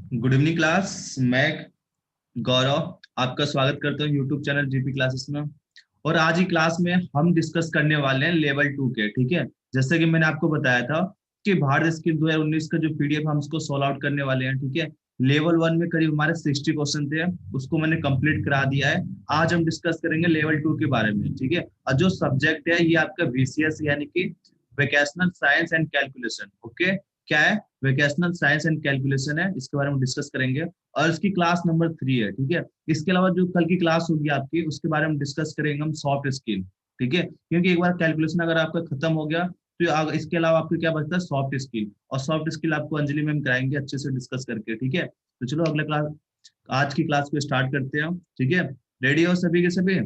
Good evening class. मैं गौरव आपका स्वागत करता हूँ यूट्यूब चैनल जीपी क्लासेस में। और आज की क्लास में हम डिस्कस करने वाले हैं लेवल 2 के। ठीक है, जैसे कि मैंने आपको बताया था कि भारत स्किल 2019 का जो पीडीएफ हम उसको सॉल्व आउट करने वाले हैं। ठीक है, लेवल 1 में करीब हमारे 60 क्वेश्चन थे, उसको मैंने कंप्लीट करा दिया है। आज हम डिस्कस करेंगे लेवल 2 के बारे में। ठीक है, और जो सब्जेक्ट है ये आपका वीसीएस यानी कि vocational science and calculation. Okay, क्या है? वेकेशनल साइंस एंड कैलकुलेशन है, इसके बारे में डिस्कस करेंगे। और इसकी क्लास नंबर 3 है। ठीक है, इसके अलावा जो कल की क्लास होगी आपकी उसके बारे में डिस्कस करेंगे हम सॉफ्ट स्किल। ठीक है, क्योंकि एक बार कैलकुलेशन अगर आपका खत्म हो गया तो इसके अलावा आपको क्या बचता है? Soft skill. और सॉफ्ट स्किल आपको अंजलि मैम कराएंगे अच्छे से डिस्कस करके। ठीक है, तो चलो अगले क्लास, आज की क्लास को स्टार्ट करते हैं। ठीक है, रेडी हो सभी के सभी?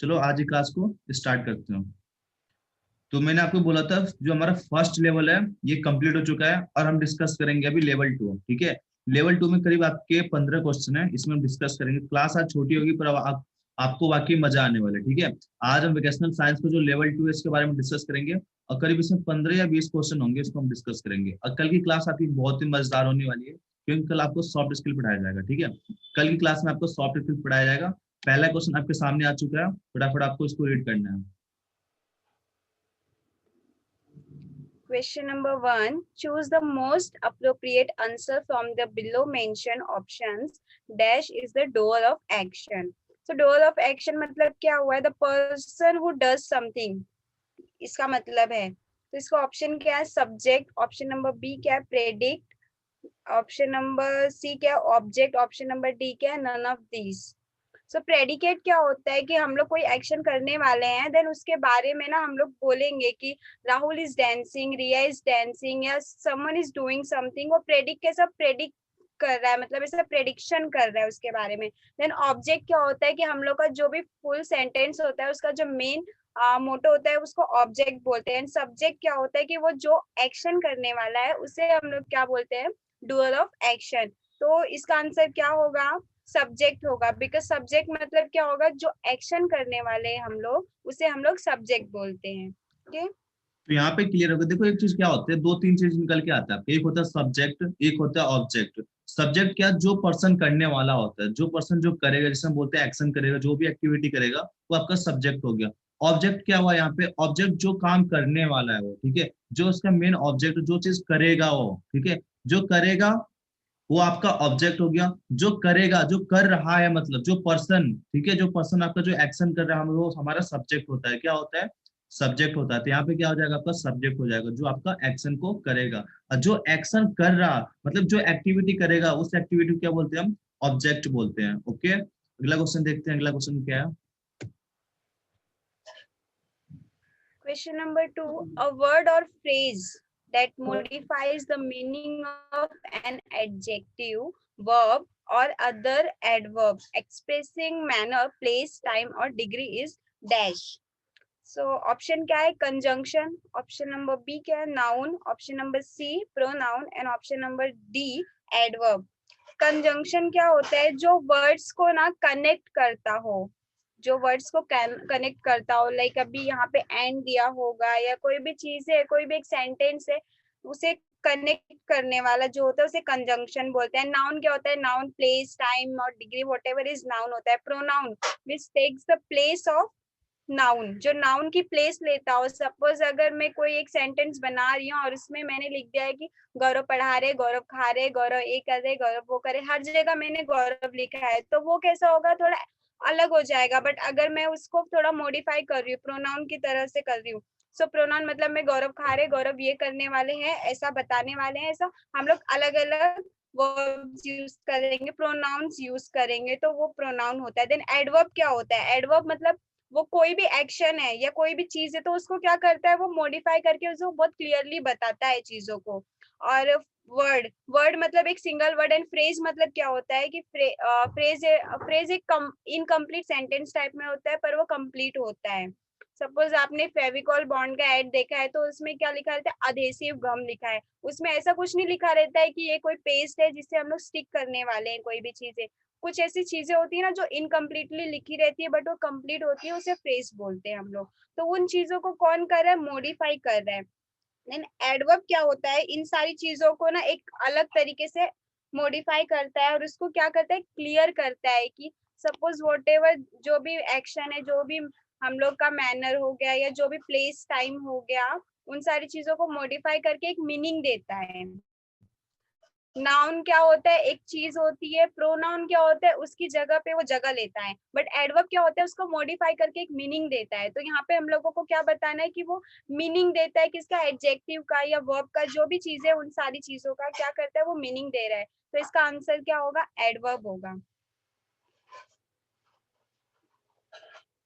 चलो आज की क्लास को स्टार्ट करते हैं। तो मैंने आपको बोला था जो हमारा फर्स्ट लेवल है ये कंप्लीट हो चुका है और हम डिस्कस करेंगे अभी लेवल 2। ठीक है, लेवल 2 में करीब आपके 15 क्वेश्चन है, इसमें हम डिस्कस करेंगे। क्लास आज छोटी होगी पर अब आपको वाकई मजा आने वाला है। ठीक है, आज हम वोकेशनल साइंस का जो लेवल 2 है इसके बारे में डिस्कस करेंगे और करीब इसमें 15 या 20 क्वेश्चन होंगे, इसको हम डिस्कस करेंगे। और कल की क्लास आपकी बहुत ही मजेदार होने वाली है क्योंकि कल आपको सॉफ्ट स्किल पढ़ाया जाएगा। ठीक है, कल की क्लास में आपको सॉफ्ट स्किल पढ़ाया जाएगा। पहला क्वेश्चन आपके सामने आ चुका है, फटाफट आपको इसको रीड करना है। Question number 1. Choose the most appropriate answer from the below mentioned options. Dash is the door of action. So door of action मतलब क्या हुआ है? The person who does something. इसका मतलब है, तो इसका ऑप्शन क्या है? सब्जेक्ट। ऑप्शन नंबर बी क्या है? प्रेडिक्ट। ऑप्शन नंबर सी क्या है? ऑब्जेक्ट। ऑप्शन नंबर डी क्या है? None of these. So predicate क्या होता है कि हम लोग कोई एक्शन करने वाले हैं, देन उसके बारे में ना हम लोग बोलेंगे कि Rahul is dancing, Riya is dancing, या समवन इज डूइंग समथिंग। वो प्रेडिक्ट कैसा प्रेडिक्ट कर रहा है, मतलब ऐसा प्रेडिक्शन कर रहा है उसके बारे में। देन ऑब्जेक्ट क्या होता है कि हम लोग का जो भी फुल सेंटेंस होता है उसका जो मेन मोटो होता है उसको ऑब्जेक्ट बोलते हैं। सब्जेक्ट क्या होता है कि वो जो एक्शन करने वाला है उसे हम लोग क्या बोलते हैं? Doer of action. तो इसका आंसर क्या होगा? सब्जेक्ट होगा, बिकॉज सब्जेक्ट मतलब क्या होगा? जो एक्शन करने वाले हैं हम लोग उसे हम लोग सब्जेक्ट बोलते हैं। ओके, तो यहाँ पे क्लियर होगा। देखो एक चीज क्या होता है, दो तीन चीज निकल के आता है। एक होता है सब्जेक्ट, एक होता है ऑब्जेक्ट। सब्जेक्ट क्या? जो पर्सन करने वाला होता है, जो पर्सन जो करेगा, जिसे हम बोलते हैं एक्शन करेगा, जो भी एक्टिविटी करेगा वो आपका सब्जेक्ट हो गया। ऑब्जेक्ट क्या हुआ यहाँ पे? ऑब्जेक्ट जो काम करने वाला है वो। ठीक है, जो उसका मेन ऑब्जेक्ट, जो चीज करेगा वो। ठीक है, जो करेगा वो आपका ऑब्जेक्ट हो गया। जो करेगा, जो कर रहा है, मतलब जो पर्सन। ठीक है, जो पर्सन आपका जो एक्शन कर रहा है वो हमारा सब्जेक्ट होता है। क्या होता है? सब्जेक्ट होता है। तो यहाँ पे क्या हो जाएगा? आपका सब्जेक्ट हो जाएगा जो आपका एक्शन को करेगा। और जो एक्शन कर रहा, मतलब जो एक्टिविटी करेगा, उस एक्टिविटी को क्या बोलते हैं? हम ऑब्जेक्ट बोलते हैं। ओके, अगला क्वेश्चन देखते हैं। अगला क्वेश्चन क्या है? Question number 2. अ वर्ड और phrase that modifies the meaning of an adjective, verb or other adverb expressing manner, place, time or degree is dash. So option क्या है? कंजंक्शन। ऑप्शन नंबर बी क्या है? Noun. Option number C pronoun and option number D adverb. Conjunction क्या होता है? जो words को ना कनेक्ट करता हो, जो वर्ड्स को कनेक्ट करता हो, लाइक अभी यहाँ पे एंड दिया होगा या कोई भी चीज है, कोई भी एक सेंटेंस है, उसे कनेक्ट करने वाला जो होता है उसे कंजंक्शन बोलते हैं। नाउन क्या होता है? नाउन प्लेस, टाइम और डिग्री व्हाटएवर इज नाउन होता है। Pronoun which takes the place of noun, जो नाउन की प्लेस लेता हो। सपोज अगर मैं कोई एक सेंटेंस बना रही हूँ और उसमें मैंने लिख दिया है कि गौरव पढ़ा रहे, गौरव खा रहे, गौरव ये कर रहे, गौरव वो करे, हर जगह मैंने गौरव लिखा है, तो वो कैसा होगा? थोड़ा अलग हो जाएगा। बट अगर मैं उसको थोड़ा मॉडिफाई कर रही हूँ, प्रोनाउन की तरह से कर रही हूँ, सो प्रोनाउन मतलब मैं गौरव खा रहे, गौरव ये करने वाले हैं, ऐसा बताने वाले हैं, ऐसा हम लोग अलग अलग वर्ब्स यूज करेंगे, प्रोनाउंस यूज करेंगे, तो वो प्रोनाउन होता है। देन एडवर्ब क्या होता है? एडवर्ब मतलब वो कोई भी एक्शन है या कोई भी चीज है तो उसको क्या करता है? वो मॉडिफाई करके उसको बहुत क्लियरली बताता है चीजों को। और वर्ड, वर्ड मतलब एक सिंगल वर्ड। एंड फ्रेज मतलब क्या होता है कि फ्रेज एक इनकम्प्लीट सेंटेंस टाइप में होता है पर वो कंप्लीट होता है। सपोज आपने फेविकॉल बॉन्ड का एड देखा है तो उसमें क्या लिखा रहता है? अधेसिव गम लिखा है। उसमें ऐसा कुछ नहीं लिखा रहता है कि ये कोई पेस्ट है जिससे हम लोग स्टिक करने वाले हैं कोई भी चीजें। कुछ ऐसी चीजें होती है ना जो इनकम्प्लीटली लिखी रहती है बट वो कंप्लीट होती है, उसे फ्रेज बोलते हैं हम लोग। तो उन चीजों को कौन कर रहा है? मॉडिफाई कर रहा है। देन एडवर्ब क्या होता है? इन सारी चीजों को ना एक अलग तरीके से मॉडिफाई करता है और उसको क्या करता है, क्लियर करता है कि सपोज वॉट एवर जो भी एक्शन है, जो भी हम लोग का मैनर हो गया या जो भी प्लेस टाइम हो गया, उन सारी चीजों को मॉडिफाई करके एक मीनिंग देता है। नाउन क्या होता है, एक चीज होती है। प्रोनाउन क्या होता है, उसकी जगह पे वो जगह लेता है। बट एडवर्ब क्या होता है, उसको मॉडिफाई करके एक मीनिंग देता है। तो यहाँ पे हम लोगों को क्या बताना है कि वो मीनिंग देता है किसका, एडजेक्टिव का या वर्ब का, जो भी चीज है उन सारी चीजों का क्या करता है, वो मीनिंग दे रहा है। तो इसका आंसर क्या होगा, एडवर्ब होगा।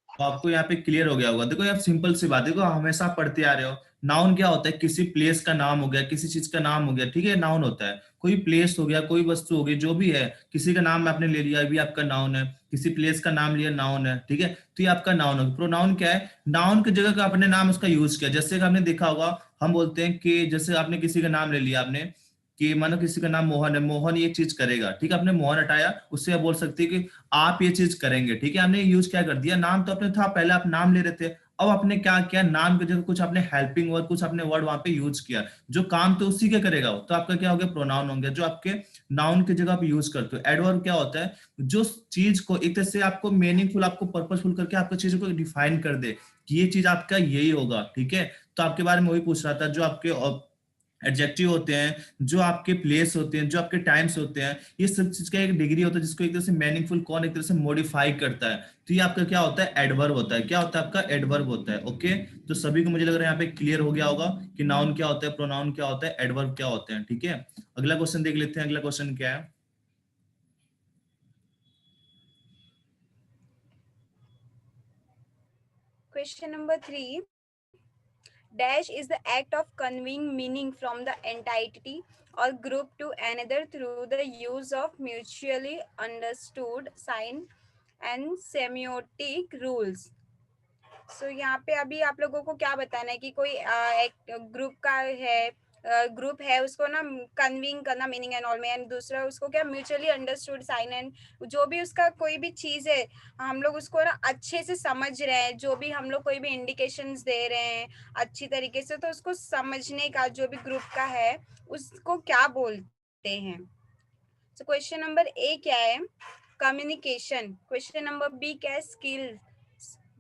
तो आपको यहाँ पे क्लियर हो गया होगा। देखो यार सिंपल सी बात है, देखो हमेशा आप पढ़ते आ रहे हो। नाउन क्या होता है, किसी प्लेस का नाम हो गया, किसी चीज का नाम हो गया, ठीक है, नाउन होता है। कोई प्लेस हो गया, कोई वस्तु हो गई, जो भी है, किसी का नाम आपने ले लिया, अभी आपका नाउन है। किसी प्लेस का नाम लिया, नाउन है, ठीक है, तो ये आपका नाउन होगा। प्रोनाउन क्या है, नाउन की जगह का आपने नाम उसका यूज किया। जैसे कि आपने देखा होगा, हम बोलते हैं कि जैसे आपने किसी का नाम ले लिया आपने, कि मानो किसी का नाम मोहन है, मोहन ये चीज करेगा, ठीक है, आपने मोहन हटाया, उससे आप बोल सकते हैं कि आप ये चीज करेंगे, ठीक है, आपने यूज क्या कर दिया, नाम तो अपने था, पहले आप नाम ले रहे थे, अब आपने क्या किया, नाम की जगह कुछ आपने हेल्पिंग वर्ड, कुछ आपने वर्ड वहां पे यूज किया, जो काम तो उसी के करेगा, तो आपका क्या हो गया, प्रोनाउन हो गया, जो आपके नाउन की जगह आप यूज करते हो। एडवर्ब क्या होता है, जो चीज को एक तरह से आपको मीनिंगफुल, आपको पर्पसफुल करके आपको चीज को डिफाइन कर दे कि ये चीज आपका यही होगा, ठीक है। तो आपके बारे में वही पूछ रहा था, जो आपके एडजेक्टिव होते हैं, जो आपके प्लेस होते हैं, जो आपके टाइम्स होते हैं, ये सब चीज का एक डिग्री होता है, जिसको एक तरह से मीनिंगफुल कौन एक तरह से मॉडिफाई करता है। तो ये आपका क्या होता है, एडवर्ब होता है। क्या होता है आपका, एडवर्ब होता है। ओके, तो सभी को मुझे लग रहा है यहाँ पे क्लियर हो गया होगा कि नाउन क्या होता है, प्रोनाउन क्या होता है, एडवर्ब क्या होते हैं, ठीक है। अगला क्वेश्चन देख लेते हैं। अगला क्वेश्चन क्या है। Question number 3, dash is the act of conveying meaning from the entity or group to another through the use of mutually understood sign and semiotic rules. सो यहाँ पे अभी आप लोगों को क्या बताना है कि कोई एक ग्रुप का है, ग्रुप है, उसको ना कन्वीन करना मीनिंग एंड ऑल में, एंड दूसरा उसको क्या, म्यूचुअली अंडरस्टूड साइन एंड, जो भी उसका कोई भी चीज है हम लोग उसको ना अच्छे से समझ रहे हैं, जो भी हम लोग कोई भी इंडिकेशंस दे रहे हैं अच्छी तरीके से, तो उसको समझने का जो भी ग्रुप का है उसको क्या बोलते हैं। सो क्वेश्चन नंबर ए क्या है, कम्युनिकेशन। क्वेश्चन नंबर बी क्या है, skill.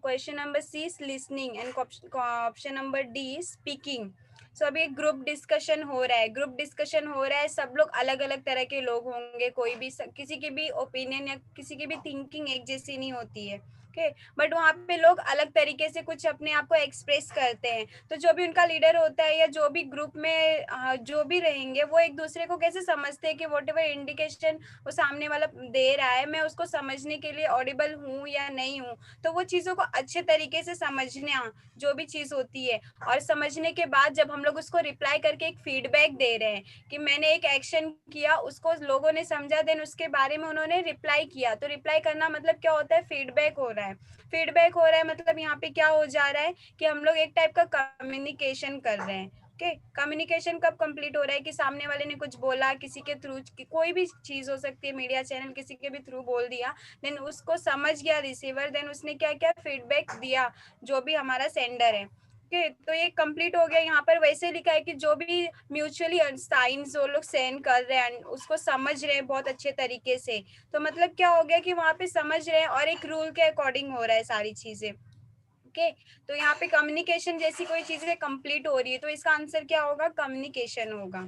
Question number C listening and option number D speaking. So अभी एक ग्रुप डिस्कशन हो रहा है, ग्रुप डिस्कशन हो रहा है, सब लोग अलग अलग तरह के लोग होंगे, कोई भी किसी की भी ओपिनियन या किसी की भी थिंकिंग एक जैसी नहीं होती है, ओके, बट वहाँ पे लोग अलग तरीके से कुछ अपने आप को एक्सप्रेस करते हैं। तो जो भी उनका लीडर होता है या जो भी ग्रुप में जो भी रहेंगे, वो एक दूसरे को कैसे समझते हैं कि वॉट एवर इंडिकेशन वो सामने वाला दे रहा है, मैं उसको समझने के लिए ऑडिबल हूँ या नहीं हूँ। तो वो चीज़ों को अच्छे तरीके से समझना जो भी चीज़ होती है, और समझने के बाद जब हम लोग उसको रिप्लाई करके एक फीडबैक दे रहे हैं कि मैंने एक एक्शन किया, उसको लोगों ने समझा, देन उसके बारे में उन्होंने रिप्लाई किया। तो रिप्लाई करना मतलब क्या होता है, फीडबैक हो रहा है। फीडबैक हो रहा है मतलब यहाँ पे क्या हो जा रहा है कि हम लोग एक टाइप का कम्युनिकेशन कर रहे हैं। ओके, कम्युनिकेशन कब कंप्लीट हो रहा है कि सामने वाले ने कुछ बोला, किसी के थ्रू, कोई भी चीज हो सकती है, मीडिया चैनल किसी के भी थ्रू बोल दिया, देन उसको समझ गया रिसीवर, देन उसने क्या क्या फीडबैक दिया जो भी हमारा सेंडर है। ओके, तो ये कंप्लीट हो गया। यहाँ पर वैसे लिखा है कि जो भी म्यूचुअली साइंस वो लोग सेंड कर रहे हैं उसको समझ रहे हैं बहुत अच्छे तरीके से। तो मतलब क्या हो गया कि वहाँ पे समझ रहे हैं और एक रूल के अकॉर्डिंग हो रहा है सारी चीजें। ओके, तो यहाँ पे कम्युनिकेशन जैसी कोई चीजें कंप्लीट हो रही है, तो इसका आंसर क्या होगा, कम्युनिकेशन होगा।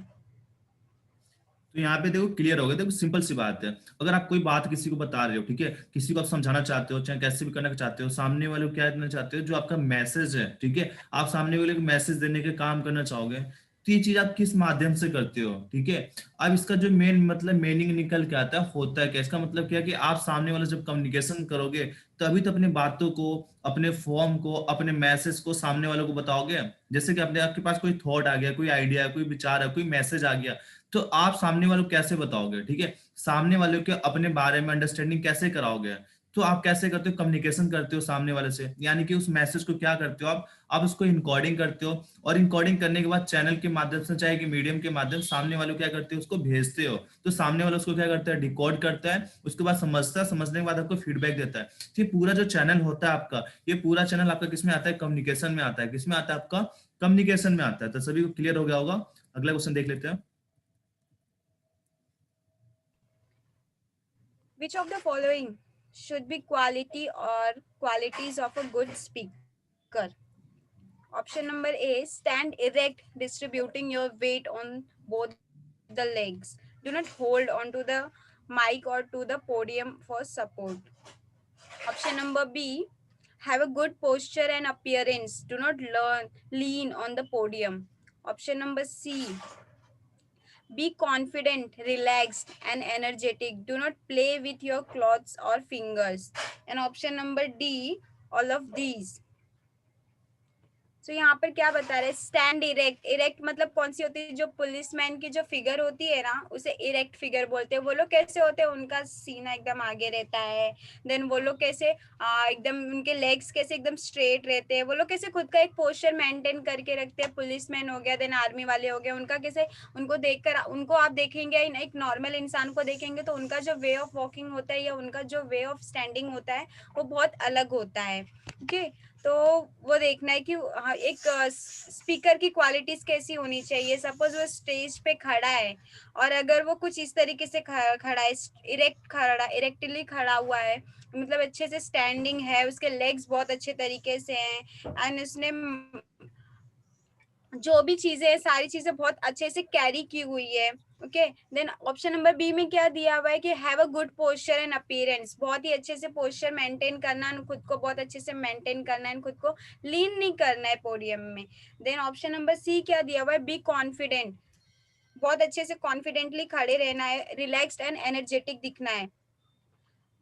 तो यहाँ पे देखो क्लियर हो गया। देखो सिंपल सी बात है, अगर आप कोई बात किसी को बता रहे हो, ठीक है, किसी को आप समझाना चाहते हो, चाहे कैसे भी करना चाहते हो, सामने वाले को क्या देना चाहते हो, जो आपका मैसेज है, ठीक है, आप सामने वाले को मैसेज देने के काम करना चाहोगे, तो ये चीज आप किस माध्यम से करते हो, ठीक है। अब इसका जो मेन मतलब मीनिंग निकल के आता है, होता है क्या, इसका मतलब क्या है कि आप सामने वाले जब कम्युनिकेशन करोगे, तभी तो अपनी बातों को, अपने फॉर्म को, अपने मैसेज को सामने वालों को बताओगे। जैसे कि अपने आपके पास कोई थॉट आ गया, कोई आइडिया है, कोई विचार है, कोई मैसेज आ गया, तो आप सामने वालों को कैसे बताओगे, ठीक है, सामने वाले को अपने बारे में अंडरस्टैंडिंग कैसे कराओगे। तो आप कैसे करते हो, कम्युनिकेशन करते हो सामने वाले से, यानी कि उस मैसेज को क्या करते हो आप उसको इनकोडिंग करते हो, और इनकोडिंग करने के बाद चैनल के माध्यम से, चाहे कि मीडियम के माध्यम, सामने वालों को क्या करते हो, उसको भेजते हो। तो सामने वाला उसको क्या करता है, डिकोड करता है, उसके बाद समझता है, समझने के बाद आपको फीडबैक देता है। तो ये पूरा जो चैनल होता है आपका, ये पूरा चैनल आपका किसमें आता है, कम्युनिकेशन में आता है। किसमें आता है आपका, कम्युनिकेशन में आता है। तो सभी को क्लियर हो गया होगा। अगला क्वेश्चन देख लेते हैं। Which of the following should be quality or qualities of a good speaker? Option number A, stand erect, distributing your weight on both the legs. Do not hold onto the mic or to the podium for support. Option number B, have a good posture and appearance. Do not lean on the podium. Option number C, be confident, relaxed, and energetic. Do not play with your clothes or fingers. And option number D, all of these. तो यहाँ पर क्या बता रहे हैं, stand erect. Erect मतलब कौन सी होती है, जो पुलिसमैन की जो फिगर होती है ना, उसे इरेक्ट फिगर बोलते हैं. वो लोग कैसे होते हैं, उनका सीना एकदम आगे रहता है. देन वो लोग कैसे एकदम उनके लेग्स कैसे एकदम स्ट्रेट रहते हैं. वो लोग कैसे खुद का एक पोस्चर मेंटेन करके रखते हैं. पुलिसमैन हो गया, देन आर्मी वाले हो गए, उनका कैसे, उनको देखकर, उनको आप देखेंगे एक नॉर्मल इंसान को देखेंगे तो उनका जो वे ऑफ वॉकिंग होता है या उनका जो वे ऑफ स्टैंडिंग होता है वो बहुत अलग होता है. ओके, तो वो देखना है कि एक स्पीकर की क्वालिटीज कैसी होनी चाहिए. सपोज वो स्टेज पे खड़ा है और अगर वो कुछ इस तरीके से खड़ा है, इरेक्टली खड़ा हुआ है, मतलब अच्छे से स्टैंडिंग है, उसके लेग्स बहुत अच्छे तरीके से हैं एंड उसने जो भी चीजें हैं सारी चीजें बहुत अच्छे से कैरी की हुई है. Okay, then option number B में क्या दिया हुआ है कि have a good posture and appearance. बहुत ही अच्छे से पोस्चर मेंटेन करना, खुद को बहुत अच्छे से मेंटेन करना है, खुद को लीन नहीं करना है पोडियम में. देन ऑप्शन नंबर सी क्या दिया हुआ है, बी कॉन्फिडेंट. बहुत अच्छे से कॉन्फिडेंटली खड़े रहना है, रिलैक्स्ड एंड एनर्जेटिक दिखना है.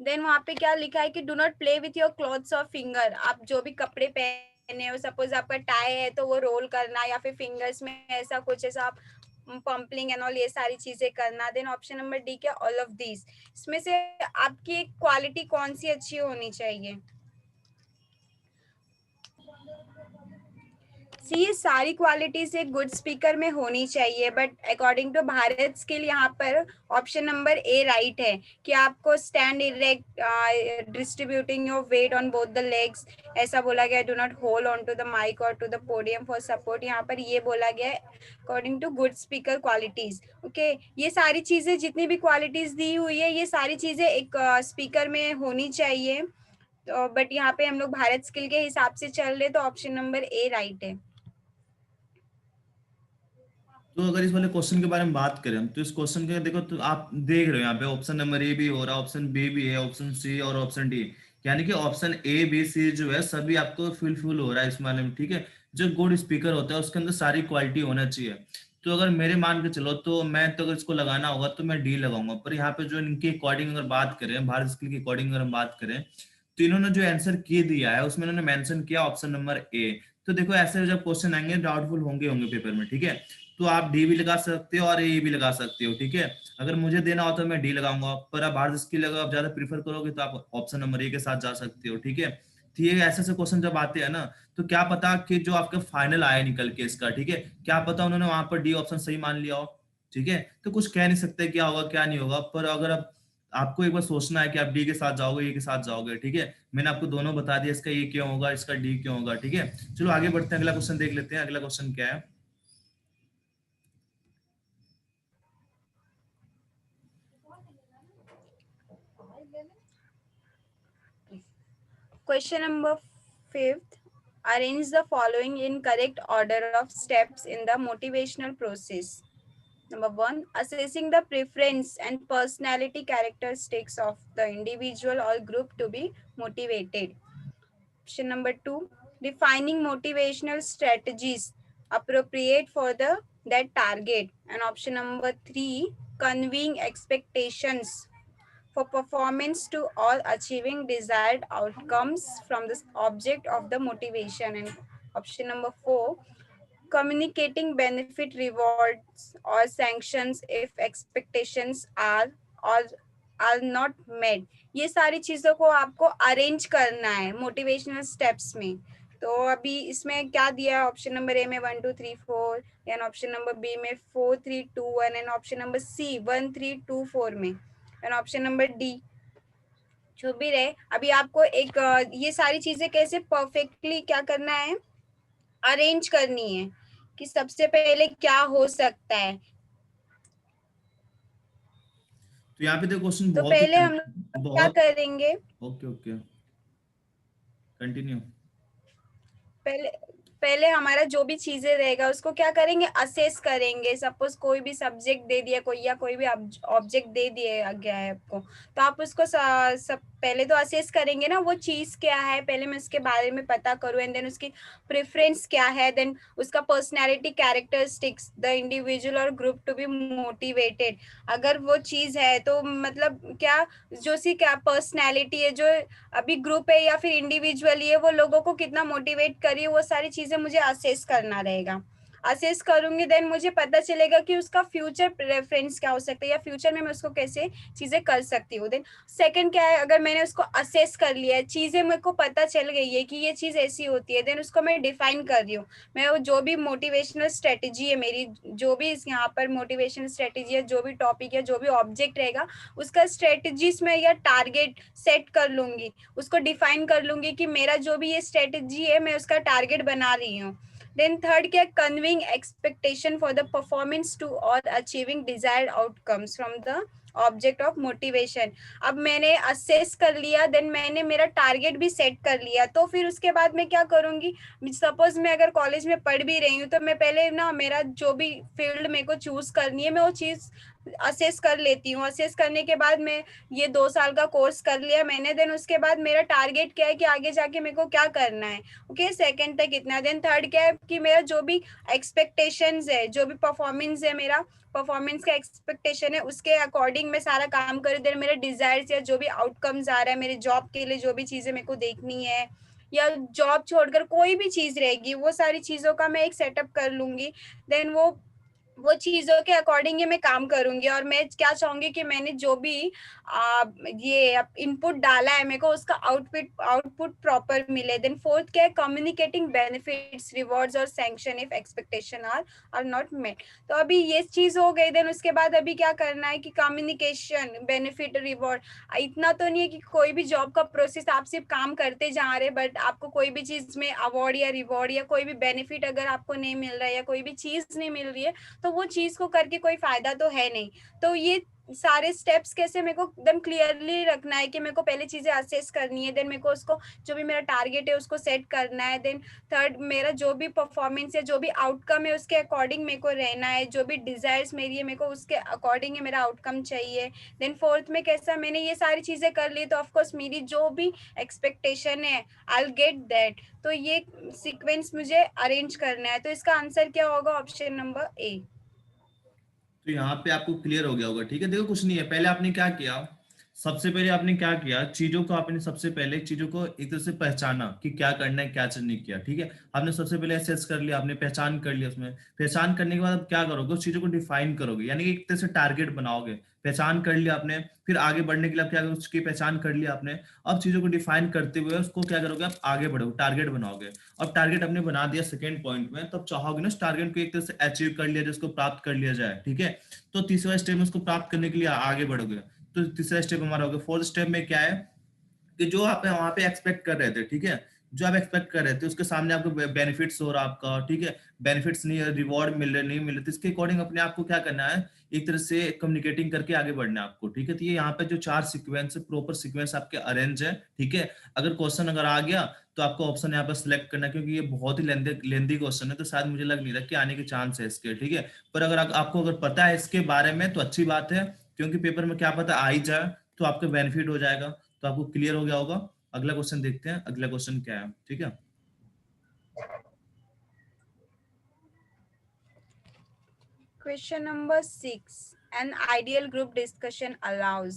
देन वहां पे क्या लिखा है कि do not play with your clothes और फिंगर. आप जो भी कपड़े पहने हो, सपोज आपका टाई है तो वो रोल करना, या फिर फिंगर्स में ऐसा कुछ ऐसा आप पंपलिंग एंड ऑल ये सारी चीजें करना. देन ऑप्शन नंबर डी क्या, ऑल ऑफ दीज. इसमें से आपकी क्वालिटी कौन सी अच्छी होनी चाहिए. सी, ये सारी क्वालिटीज एक गुड स्पीकर में होनी चाहिए, but according to Bharat skill यहाँ पर ऑप्शन नंबर ए राइट है कि आपको stand erect, distributing your weight on both the legs, ऐसा बोला गया. Do not hold on to the mic और to the podium for support. यहाँ पर ये बोला गया है according to good speaker qualities. Okay, ये सारी चीजें जितनी भी क्वालिटीज दी हुई है ये सारी चीजें एक स्पीकर में होनी चाहिए. तो बट यहाँ पे हम लोग भारत स्किल के हिसाब से चल रहे, तो ऑप्शन नंबर ए राइट है. तो अगर इस वाले क्वेश्चन के बारे में बात करें हम, तो इस क्वेश्चन के देखो, तो आप देख रहे हो यहाँ पे ऑप्शन नंबर ए भी हो रहा है, ऑप्शन बी भी है, ऑप्शन सी और ऑप्शन डी. यानी कि ऑप्शन ए बी सी जो है सभी आपको फुलफिल हो रहा है इस मामले में. ठीक है, जो गुड स्पीकर होता है उसके अंदर सारी क्वालिटी होना चाहिए. तो अगर मेरे मान के चलो, तो मैं तो अगर इसको लगाना होगा तो मैं डी लगाऊंगा. पर यहाँ पे जो इनके अकॉर्डिंग अगर बात करें, भारत स्किल के अकॉर्डिंग अगर हम बात करें, तो इन्होंने जो आंसर की दिया है उसमें इन्होंने मेंशन किया ऑप्शन नंबर ए. तो देखो, ऐसे जब क्वेश्चन आएंगे डाउटफुल होंगे होंगे पेपर में. ठीक है, तो आप डी भी लगा सकते हो और ए भी लगा सकते हो. ठीक है, अगर मुझे देना हो तो मैं डी लगाऊंगा, पर आप हार्ड स्किल अगर आप ज्यादा प्रीफर करोगे तो आप ऑप्शन नंबर ए के साथ जा सकते हो. ठीक है, तो ये ऐसे ऐसे क्वेश्चन जब आते हैं ना, तो क्या पता कि जो आपका फाइनल आया निकल के इसका, ठीक है, क्या पता उन्होंने वहां पर डी ऑप्शन सही मान लिया हो. ठीक है, तो कुछ कह नहीं सकते क्या होगा क्या नहीं होगा. पर अगर आप, आपको एक बार सोचना है कि आप डी के साथ जाओगे, ए के साथ जाओगे. ठीक है, मैंने आपको दोनों बता दिया, इसका ए क्यों होगा, इसका डी क्यों होगा. ठीक है, चलो आगे बढ़ते हैं, अगला क्वेश्चन देख लेते हैं. अगला क्वेश्चन क्या है. Question number 5th. Arrange the following in correct order of steps in the motivational process. Number 1. Assessing the preference and personality characteristics of the individual or group to be motivated. Option number 2. Defining motivational strategies appropriate for that target. And option number 3. Conveying expectations for performance to all achieving desired outcomes from the object of the motivation. And option number 4, communicating benefit, rewards or sanctions if expectations or are not met. ये सारी चीजों को आपको arrange करना है motivational steps में. तो अभी इसमें क्या दिया है, ऑप्शन नंबर ए में 1 2 3 4, एंड ऑप्शन नंबर बी में 4 3 2 1, एंड ऑप्शन नंबर सी 1 3 2 4 में, एंड ऑप्शन नंबर डी. जो भी रहे, अभी आपको एक ये सारी चीजें कैसे परफेक्टली क्या करना है, अरेंज करनी है कि सबसे पहले क्या हो सकता है. तो यहाँ पे तो क्वेश्चन तो बहुत ही पहले हम लोग क्या बहुत। करेंगे, ओके ओके, कंटिन्यू। पहले पहले हमारा जो भी चीजें रहेगा उसको क्या करेंगे, असेस करेंगे। सपोज कोई भी सब्जेक्ट दे दिया कोई, या कोई भी ऑब्जेक्ट दे दिया गया है आपको, तो आप उसको सब पहले तो असेस करेंगे ना, वो चीज क्या है, पहले मैं उसके बारे में पता करूँ, एंड देन उसकी प्रेफरेंस क्या है, देन उसका पर्सनैलिटी कैरेक्टरिस्टिक्स, द इंडिविजुअल और ग्रुप टू बी मोटिवेटेड। अगर वो चीज है तो मतलब क्या, जो सी क्या पर्सनैलिटी है, जो अभी ग्रुप है या फिर इंडिविजुअली है, वो लोगों को कितना मोटिवेट करी, वो सारी चीजें मुझे असेस करना रहेगा। असेस करूंगी देन मुझे पता चलेगा कि उसका फ्यूचर प्रेफरेंस क्या हो सकता है, या फ्यूचर में मैं उसको कैसे चीजें कर सकती हूँ। देन सेकंड क्या है, अगर मैंने उसको असेस कर लिया है, चीजें मेरे को पता चल गई है कि ये चीज ऐसी होती है, देन उसको मैं डिफाइन कर रही हूँ। मैं वो जो भी मोटिवेशनल स्ट्रेटेजी है मेरी, जो भी इस यहाँ पर मोटिवेशनल स्ट्रेटेजी है, जो भी टॉपिक है, जो भी ऑब्जेक्ट रहेगा, उसका स्ट्रेटेजीज में या टारगेट सेट कर लूंगी, उसको डिफाइन कर लूंगी कि मेरा जो भी ये स्ट्रेटेजी है मैं उसका टारगेट बना रही हूँ। देन थर्ड क्या, conveying expectation for the performance to और achieving desired outcomes from the object of motivation. अब मैंने असेस कर लिया, देन मैंने मेरा टारगेट भी सेट कर लिया, तो फिर उसके बाद मैं क्या करूंगी, सपोज मैं अगर कॉलेज में पढ़ भी रही हूँ, तो मैं पहले ना मेरा जो भी फील्ड मेरे को चूज करनी है, मैं वो चीज असेस कर लेती हूँ। असेस करने के बाद मैं ये 2 साल का कोर्स कर लिया मैंने, देन उसके बाद मेरा टारगेट क्या है कि आगे जाके मेरे को क्या करना है, ओके, सेकंड तक इतना। देन थर्ड क्या है कि मेरा जो भी एक्सपेक्टेशंस है, जो भी परफॉर्मेंस है, मेरा परफॉर्मेंस का एक्सपेक्टेशन है, उसके अकॉर्डिंग मैं सारा काम करूँ। देन मेरे डिजायर्स या जो भी आउटकम्स आ रहा है मेरे जॉब के लिए, जो भी चीजें मेरे को देखनी है, या जॉब छोड़कर कोई भी चीज रहेगी, वो सारी चीजों का मैं एक सेटअप कर लूंगी। देन वो चीजों के अकॉर्डिंग ही मैं काम करूंगी, और मैं क्या चाहूंगी कि मैंने जो भी ये इनपुट डाला है मेरे को उसका आउटपुट प्रॉपर मिले। देन फोर्थ क्या है, कम्युनिकेटिंग बेनिफिट्स, रिवॉर्ड्स और sanction if expectation are not met. तो अभी ये चीज हो गई। देन उसके बाद अभी क्या करना है कि कम्युनिकेशन, बेनिफिट, रिवॉर्ड। इतना तो नहीं है कि कोई भी जॉब का प्रोसेस आप सिर्फ काम करते जा रहे, बट आपको कोई भी चीज में अवार्ड या रिवॉर्ड या कोई भी बेनिफिट अगर आपको नहीं मिल रहा है, या कोई भी चीज नहीं मिल रही है, तो वो चीज को करके कोई फायदा तो है नहीं। तो ये सारे स्टेप्स कैसे मेरे को एकदम क्लियरली रखना है कि मेरे को पहले चीजें असेस करनी है, देन मेरे को उसको जो भी मेरा टारगेट है उसको सेट करना है। देन थर्ड, मेरा जो भी परफॉर्मेंस है, जो भी आउटकम है, उसके अकॉर्डिंग मेरे को रहना है। जो भी डिजायर्स मेरी है, मेरे को उसके अकॉर्डिंग है मेरा आउटकम चाहिए। देन फोर्थ में कैसा, मैंने ये सारी चीजें कर ली, तो ऑफकोर्स मेरी जो भी एक्सपेक्टेशन है आई विल गेट दैट। तो ये सीक्वेंस मुझे अरेंज करना है। तो इसका आंसर क्या होगा, ऑप्शन नंबर ए। तो यहाँ पे आपको क्लियर हो गया होगा, ठीक है। देखो कुछ नहीं है, पहले आपने क्या किया, सबसे पहले आपने क्या किया, चीजों को आपने सबसे पहले चीजों को एक तरह से पहचाना कि क्या करना है क्या चीज नहीं किया, ठीक है। आपने सबसे पहले असेस कर लिया, आपने पहचान कर लिया, उसमें पहचान करने के बाद आप क्या करोगे, उस चीजों को डिफाइन करोगे, यानी कि एक तरह से टारगेट बनाओगे। पहचान कर लिया आपने, फिर आगे बढ़ने के लिए आप क्या करोगे, उसकी पहचान कर लिया आपने, अब चीजों को डिफाइन करते हुए उसको क्या करोगे, आप आगे बढ़ोगे, टारगेट बनाओगे। अब टारगेट आपने बना दिया सेकेंड पॉइंट में, तब चाहोगे ना उस टारगेट को एक तरह से अचीव कर लिया, जिसको प्राप्त कर लिया जाए, ठीक है। तो तीसरा स्टेप में उसको प्राप्त करने के लिए आगे बढ़ोगे। तो तीसरा स्टेप हमारा हो गया। फोर्थ स्टेप में क्या है कि जो आप वहां पे एक्सपेक्ट कर रहे थे, ठीक है, जो आप एक्सपेक्ट कर रहे थे उसके सामने आपको बेनिफिट्स हो रहा आपका, ठीक है, बेनिफिट्स नहीं, रिवॉर्ड मिल रहे नहीं मिल रहे, तो इसके अकॉर्डिंग अपने आप को क्या करना है, एक तरह से कम्युनिकेटिंग करके आगे बढ़ना है आपको, ठीक है। तो ये यहाँ पे जो चार सीक्वेंस, प्रॉपर सीक्वेंस आपके अरेंज है, ठीक है। अगर क्वेश्चन अगर आ गया तो आपको ऑप्शन यहाँ पर सिलेक्ट करना है, क्योंकि ये बहुत ही लेंदी क्वेश्चन है, तो शायद मुझे लग नहीं रहा कि आने के चांस है इसके, ठीक है। पर अगर आपको अगर पता है इसके बारे में तो अच्छी बात है, क्योंकि पेपर में क्या पता आ ही जाए, तो आपका बेनिफिट हो जाएगा। तो आपको क्लियर हो गया होगा। अगला क्वेश्चन देखते हैं, अगला क्वेश्चन क्या है, ठीक है। Question number 6. An ideal group discussion allows,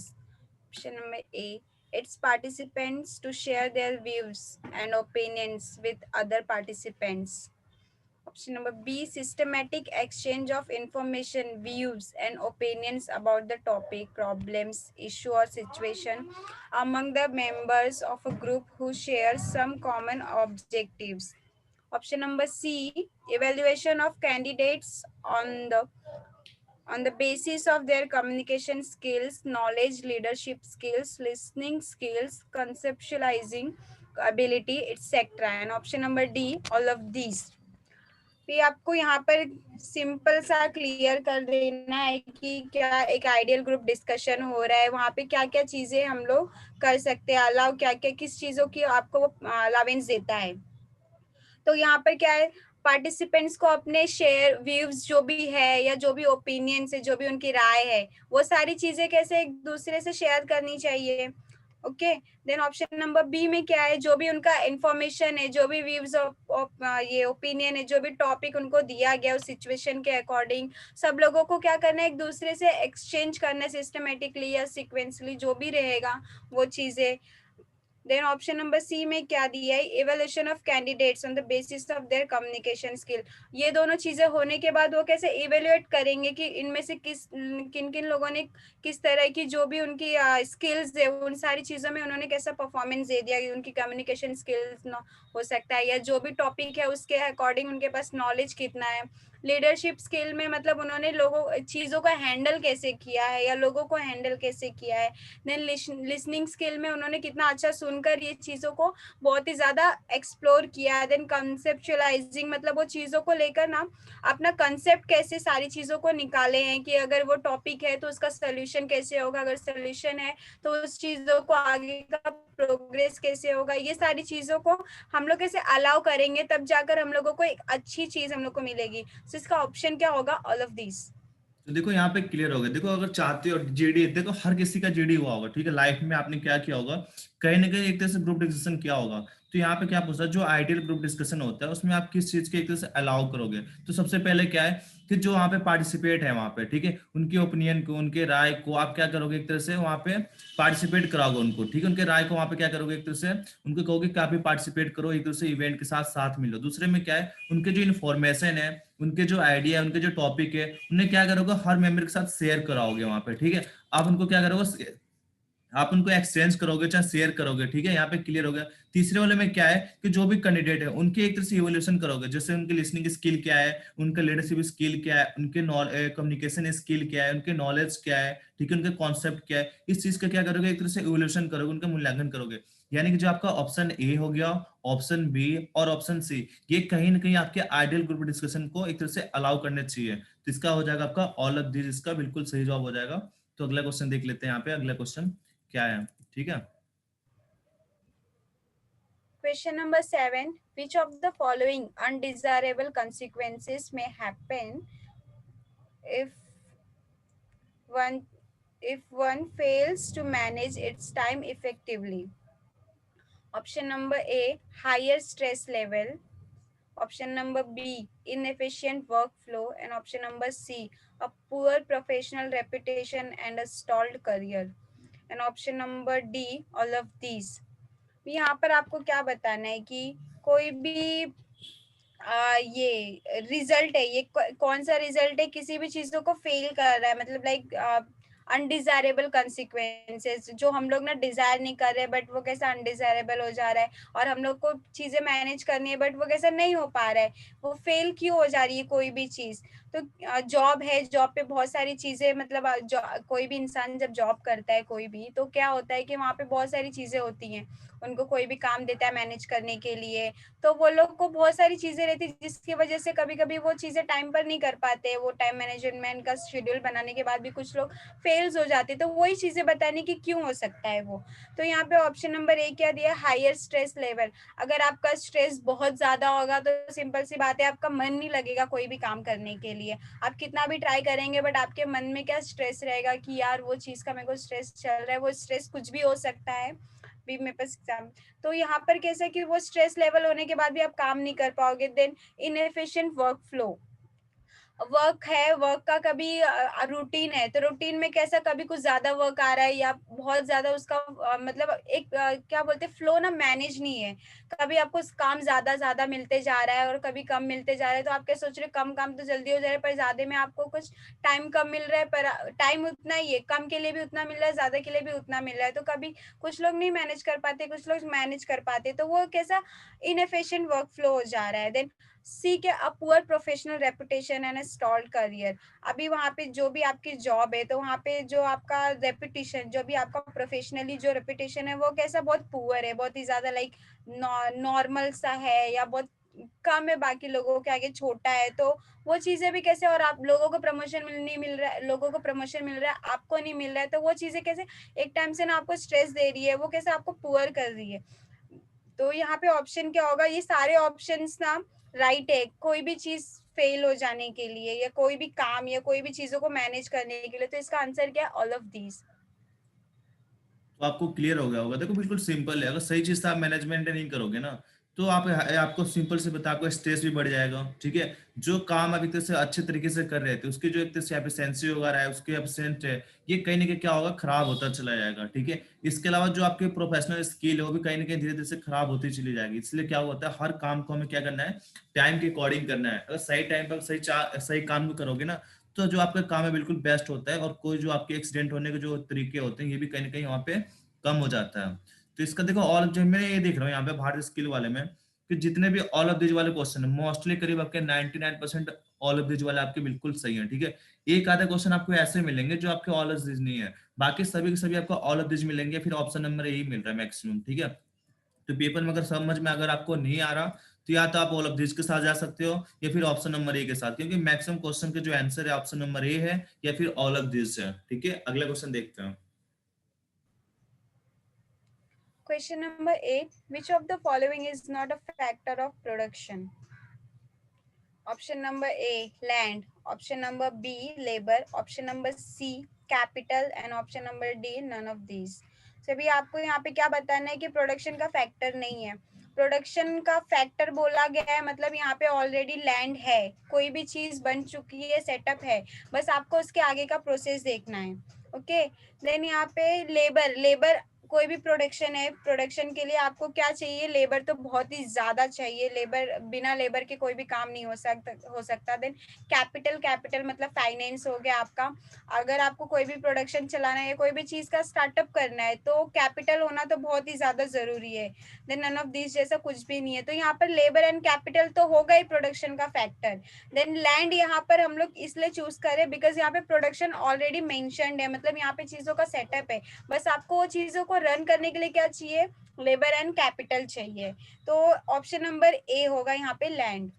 option number A, its participants to share their views and opinions with other participants. Option number B, systematic exchange of information, views, and opinions about the topic, problems, issue, or situation among the members of a group who share some common objectives. Option number C, evaluation of candidates on the basis of their communication skills, knowledge, leadership skills, listening skills, conceptualizing ability, etc. And option number D, all of these. ये आपको यहाँ पर simple सा clear कर देना है कि क्या एक आइडियल ग्रुप डिस्कशन हो रहा है, वहाँ पे क्या क्या चीजें हम लोग कर सकते हैं, अलाउ क्या क्या किस चीजों की आपको अलाउंस देता है। तो यहाँ पर क्या है, पार्टिसिपेंट्स को अपने शेयर व्यूज जो भी है या जो भी ओपिनियन है, जो भी उनकी राय है, वो सारी चीजें कैसे एक दूसरे से शेयर करनी चाहिए। Okay, then option number B में क्या है, जो भी उनका इंफॉर्मेशन है, जो भी व्यूज ये ओपिनियन है, जो भी टॉपिक उनको दिया गया उस सिचुएशन के अकॉर्डिंग, सब लोगों को क्या करना है, एक दूसरे से एक्सचेंज करना है सिस्टमेटिकली या सिक्वेंसली, जो भी रहेगा वो चीजें। देन ऑप्शन नंबर सी में क्या दिया है, evolution of candidates on the basis of their communication skill. ये दोनों चीजें होने के बाद वो कैसे इवेल्युएट करेंगे कि इनमें से किन किन लोगों ने किस तरह की जो भी उनकी स्किल्स है, उन सारी चीजों में उन्होंने कैसा परफॉर्मेंस दे दिया, उनकी कम्युनिकेशन स्किल्स हो सकता है, या जो भी टॉपिक है उसके अकॉर्डिंग उनके पास नॉलेज कितना है। लीडरशिप स्किल में मतलब उन्होंने लोगों चीजों को हैंडल कैसे किया है या लोगों को हैंडल कैसे किया है। देन लिसनिंग स्किल में उन्होंने कितना अच्छा सुनकर ये चीजों को बहुत ही ज्यादा एक्सप्लोर किया है। देन कंसेप्चुअलाइजिंग मतलब वो चीजों को लेकर ना अपना कंसेप्ट कैसे सारी चीजों को निकाले हैं कि अगर वो टॉपिक है तो उसका सोल्यूशन कैसे होगा, अगर सोल्यूशन है तो उस चीजों को आगे का प्रोग्रेस कैसे होगा, ये सारी चीजों को हम लोग कैसे अलाउ करेंगे तब जाकर हम लोगों को एक अच्छी चीज हम लोग को मिलेगी। तो इसका ऑप्शन क्या होगा, ऑल ऑफ दिस। तो देखो यहाँ पे क्लियर हो गया। देखो अगर चाहते हो जीडी, देखो हर किसी का जीडी हुआ होगा, ठीक है, लाइफ में आपने क्या किया होगा, कहीं ना कहीं एक तरह से ग्रुप डिस्कशन किया होगा। तो यहाँ पे क्या पूछा, जो आइडियल ग्रुप डिस्कशन होता है उसमें आप किस चीज के एक तरह से अलाउ करोगे। तो सबसे पहले क्या है कि जो वहाँ पे पार्टिसिपेट है वहाँ पे, ठीक है, उनके ओपिनियन को, उनके राय को आप क्या करोगे, एक तरह से वहाँ पे पार्टिसिपेट कराओगे उनको, ठीक है, उनके राय को वहाँ पे क्या करोगे, एक तरह से उनको कहोगे कि आप भी पार्टिसिपेट करो, एक तरह से इवेंट के साथ साथ मिलो। दूसरे में क्या है, उनके जो इन्फॉर्मेशन है, उनके जो आइडिया है, उनके जो टॉपिक है, उन्हें क्या करोगे, हर मेंबर के साथ शेयर कराओगे वहां पे, ठीक है। आप उनको क्या करोगे, आप उनको एक्सचेंज करोगे चाहे शेयर करोगे, ठीक है, यहाँ पे क्लियर हो गया। तीसरे वाले में क्या है कि जो भी कैंडिडेट है उनकी एक तरह से इवोल्यूशन करोगे, जैसे उनकी लिसनिंग स्किल क्या है, उनका लीडरशिप स्किल क्या है, उनके कम्युनिकेशन स्किल क्या है, उनके नॉलेज क्या है, ठीक है, उनके कॉन्सेप्ट क्या है, इस चीज का क्या करोगे, एक तरह से इवोल्यूशन करोगे, उनका मूल्यांकन करोगे। यानी कि जो आपका ऑप्शन ए हो गया, ऑप्शन बी और ऑप्शन सी, ये कहीं ना कहीं आपके आइडियल ग्रुप डिस्कशन को एक तरह से अलाउ करने चाहिए। तो इसका हो जाएगा आपका ऑल ऑफ दिस, इसका बिल्कुल सही जवाब हो जाएगा। तो अगला क्वेश्चन देख लेते हैं, यहाँ पे अगला क्वेश्चन क्या है, ठीक है। Question number 7. Which of the following undesirable consequences may happen if one if one fails to manage its time effectively? Option number A, higher stress level. Option number B, inefficient workflow. And option number C, a poor professional reputation and a stalled career. And option number D, all of these. यहाँ पर आपको क्या बताना है कि कोई भी ये रिजल्ट है, ये कौन सा रिजल्ट है, किसी भी चीजों को फेल कर रहा है, मतलब लाइक अनडिजायरेबल कंसिक्वेंसेस जो हम लोग ना डिजायर नहीं कर रहे बट वो कैसा अनडिजायरेबल हो जा रहा है, और हम लोग को चीजें मैनेज करनी है बट वो कैसा नहीं हो पा रहा है, वो फेल क्यों हो जा रही है कोई भी चीज। तो जॉब है, जॉब पे बहुत सारी चीजें मतलब कोई भी इंसान जब जॉब करता है कोई भी, तो क्या होता है कि वहाँ पे बहुत सारी चीजें होती हैं, उनको कोई भी काम देता है मैनेज करने के लिए, तो वो लोग को बहुत सारी चीजें रहती है जिसकी वजह से कभी कभी वो चीजें टाइम पर नहीं कर पाते। वो टाइम मैनेजमेंट का शेड्यूल बनाने के बाद भी कुछ लोग फेल्स हो जाते, तो वही चीजें बताने की क्यों हो सकता है वो। तो यहाँ पे ऑप्शन नंबर ए क्या दिया, हायर स्ट्रेस लेवल। अगर आपका स्ट्रेस बहुत ज्यादा होगा तो सिंपल सी बात है, आपका मन नहीं लगेगा कोई भी काम करने के लिए, आप कितना भी ट्राई करेंगे बट आपके मन में क्या स्ट्रेस रहेगा कि यार वो चीज का मेरे को स्ट्रेस चल रहा है, वो स्ट्रेस कुछ भी हो सकता है भी मेरे पास एग्जाम। तो यहाँ पर कैसे कि वो स्ट्रेस लेवल होने के बाद भी आप काम नहीं कर पाओगे। Then inefficient work flow, work है, वर्क का कभी रूटीन है तो रूटीन में कैसा कभी कुछ ज्यादा वर्क आ रहा है या बहुत ज्यादा उसका मतलब एक क्या बोलते हैं फ्लो ना मैनेज नहीं है, कभी आपको काम ज्यादा ज्यादा मिलते जा रहा है और कभी कम मिलते जा रहा है, तो आप क्या सोच रहे कम काम तो जल्दी हो जा रहा है पर ज्यादा में आपको कुछ टाइम कम मिल रहा है, पर टाइम उतना ही है, कम के लिए भी उतना मिल रहा है, ज्यादा के लिए भी उतना मिल रहा है, तो कभी कुछ लोग नहीं मैनेज कर पाते, कुछ लोग मैनेज कर पाते, तो वो कैसा इनएफिशिएंट वर्क फ्लो हो जा रहा है। देन सी के a poor professional reputation and stalled career, अभी वहाँ पे जो भी आपकी जॉब है तो वहाँ पे जो आपका रेपुटेशन, जो भी आपका प्रोफेशनली जो रेपुटेशन है वो कैसा बहुत पुअर है, बहुत ही ज्यादा लाइक नॉर्मल सा है या बहुत कम है बाकी लोगों के आगे, छोटा है, तो वो चीजें भी कैसे, और आप लोगों को प्रमोशन नहीं मिल रहा है, लोगों को प्रमोशन मिल रहा है, आपको नहीं मिल रहा है, तो वो चीजें कैसे एक टाइम से ना आपको स्ट्रेस दे रही है, वो कैसे आपको पुअर कर रही है। तो यहाँ पे ऑप्शन क्या होगा, ये सारे ऑप्शंस ना राइट है, कोई भी चीज फेल हो जाने के लिए या कोई भी काम या कोई भी चीजों को मैनेज करने के लिए, तो इसका आंसर क्या है, ऑल ऑफ दीज। तो आपको क्लियर हो गया होगा। देखो बिल्कुल सिंपल है, अगर सही चीज से आप मैनेजमेंट नहीं करोगे ना, तो आप आपको सिंपल से बता, आपको स्ट्रेस भी बढ़ जाएगा, ठीक है। जो काम आप एक तरह से अच्छे तरीके से कर रहे थे, उसके जो एक तरह से एफिशिएंसी वगैरह है, उसके एब्सेंट है, ये कहीं ना कहीं क्या होगा, खराब होता चला जाएगा, ठीक है। इसके अलावा जो आपके प्रोफेशनल स्किल है, वो भी कहीं ना कहीं धीरे धीरे से खराब होती चली जाएगी। इसलिए क्या होता है, हर काम को हमें क्या करना है, टाइम के अकॉर्डिंग करना है। अगर सही टाइम पर सही काम को करोगे ना, तो जो आपका काम है बिल्कुल बेस्ट होता है, और कोई जो आपके एक्सीडेंट होने के जो तरीके होते हैं, ये भी कहीं ना कहीं वहाँ पे कम हो जाता है। तो इसका देखो ऑल, जो मैं ये देख रहा हूँ यहाँ पे भारत स्किल वाले में, कि जितने भी ऑल ऑफ दिस वाले क्वेश्चन है, मोस्टली करीब आपके 99% ऑल ऑफ दिस वाले आपके बिल्कुल सही है, ठीक है। एक आधा क्वेश्चन आपको ऐसे मिलेंगे जो आपके ऑल ऑफ दिस नहीं है, बाकी सभी के सभी आपको ऑल ऑफ दिस मिलेंगे, फिर ऑप्शन नंबर यही मिल रहा है मैक्सिमम, ठीक है। तो पेपर में अगर समझ में अगर आपको नहीं आ रहा, तो या तो आप ऑल ऑफ दिस के साथ जा सकते हो, या फिर ऑप्शन नंबर ए के साथ, क्योंकि मैक्सिमम क्वेश्चन के जो आंसर है ऑप्शन नंबर ए है, या फिर ऑल ऑफ दिस है, ठीक है। अगला क्वेश्चन देखते हैं। Question number 8. Which of the following is not a factor of production? Option number A, land. Option number B, labor. Option number C, capital. And option number D, none of these. So अभी आपको यहाँ पे क्या बताना है कि production का factor नहीं है। प्रोडक्शन का फैक्टर बोला गया है, मतलब यहाँ पे ऑलरेडी लैंड है, कोई भी चीज बन चुकी है, सेटअप है, बस आपको उसके आगे का प्रोसेस देखना है। ओके, देन यहाँ पे लेबर, लेबर कोई भी प्रोडक्शन है, प्रोडक्शन के लिए आपको क्या चाहिए, लेबर तो बहुत ही ज्यादा चाहिए, लेबर, बिना लेबर के कोई भी काम नहीं हो सकता। देन कैपिटल, कैपिटल मतलब फाइनेंस हो गया आपका, अगर आपको कोई भी प्रोडक्शन चलाना है, कोई भी चीज का स्टार्टअप करना है, तो कैपिटल होना तो बहुत ही ज्यादा जरूरी है। देन नन ऑफ दिस जैसा कुछ भी नहीं है, तो यहाँ पर लेबर एंड कैपिटल तो होगा ही प्रोडक्शन का फैक्टर। देन लैंड यहाँ पर हम लोग इसलिए चूज करें बिकॉज यहाँ पे प्रोडक्शन ऑलरेडी मेंशन्ड है, मतलब यहाँ पे चीजों का सेटअप है, बस आपको वो चीजों को रन करने के लिए क्या चाहिए, लेबर एंड कैपिटल चाहिए। तो ऑप्शन नंबर ए होगा यहाँ पे लैंड,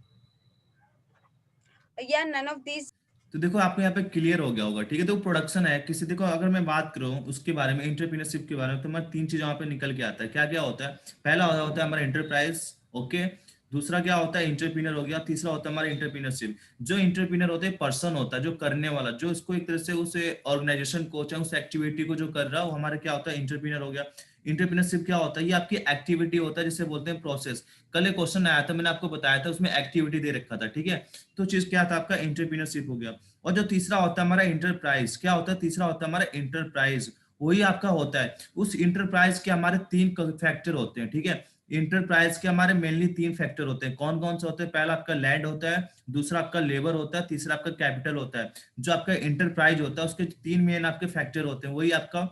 या नन ऑफ दिस। तो देखो आपको यहाँ पे क्लियर हो गया होगा, ठीक है। तो प्रोडक्शन है किसी, देखो अगर मैं बात करूँ उसके बारे में, एंटरप्रेन्योरशिप के बारे में, तो मैं तीन चीज वहाँ पे निकल के आता है। क्या क्या होता है, पहला होता है हमारा एंटरप्राइज, ओके। दूसरा क्या होता है, एंटरप्रेन्योर हो गया। तीसरा होता है हमारा एंटरप्रेन्योरशिप। जो एंटरप्रेन्योर होता है, पर्सन होता है जो करने वाला, जो इसको एक तरह से उस ऑर्गेनाइजेशन को, चाहे उस एक्टिविटी को जो कर रहा है, वो हमारा क्या होता है, एंटरप्रेन्योर हो गया। एंटरप्रेन्योरशिप क्या होता है, ये आपकी एक्टिविटी होता है जिसे बोलते हैं प्रोसेस। कल एक क्वेश्चन आया था, मैंने आपको बताया था, उसमें एक्टिविटी दे रखा था, ठीक है। तो चीज क्या था, आपका एंटरप्रेन्योरशिप हो गया। और जो तीसरा होता है हमारा इंटरप्राइज, क्या होता है, तीसरा होता है हमारा इंटरप्राइज, वही आपका होता है। उस इंटरप्राइज के हमारे तीन फैक्टर होते हैं, ठीक है। इंटरप्राइज के हमारे मेनली तीन फैक्टर होते हैं, कौन कौन से होते हैं, पहला आपका लैंड होता है, दूसरा आपका लेबर होता है, तीसरा आपका कैपिटल होता है। जो आपका इंटरप्राइज होता है, उसके तीन मेन आपके फैक्टर होते हैं, वही आपका,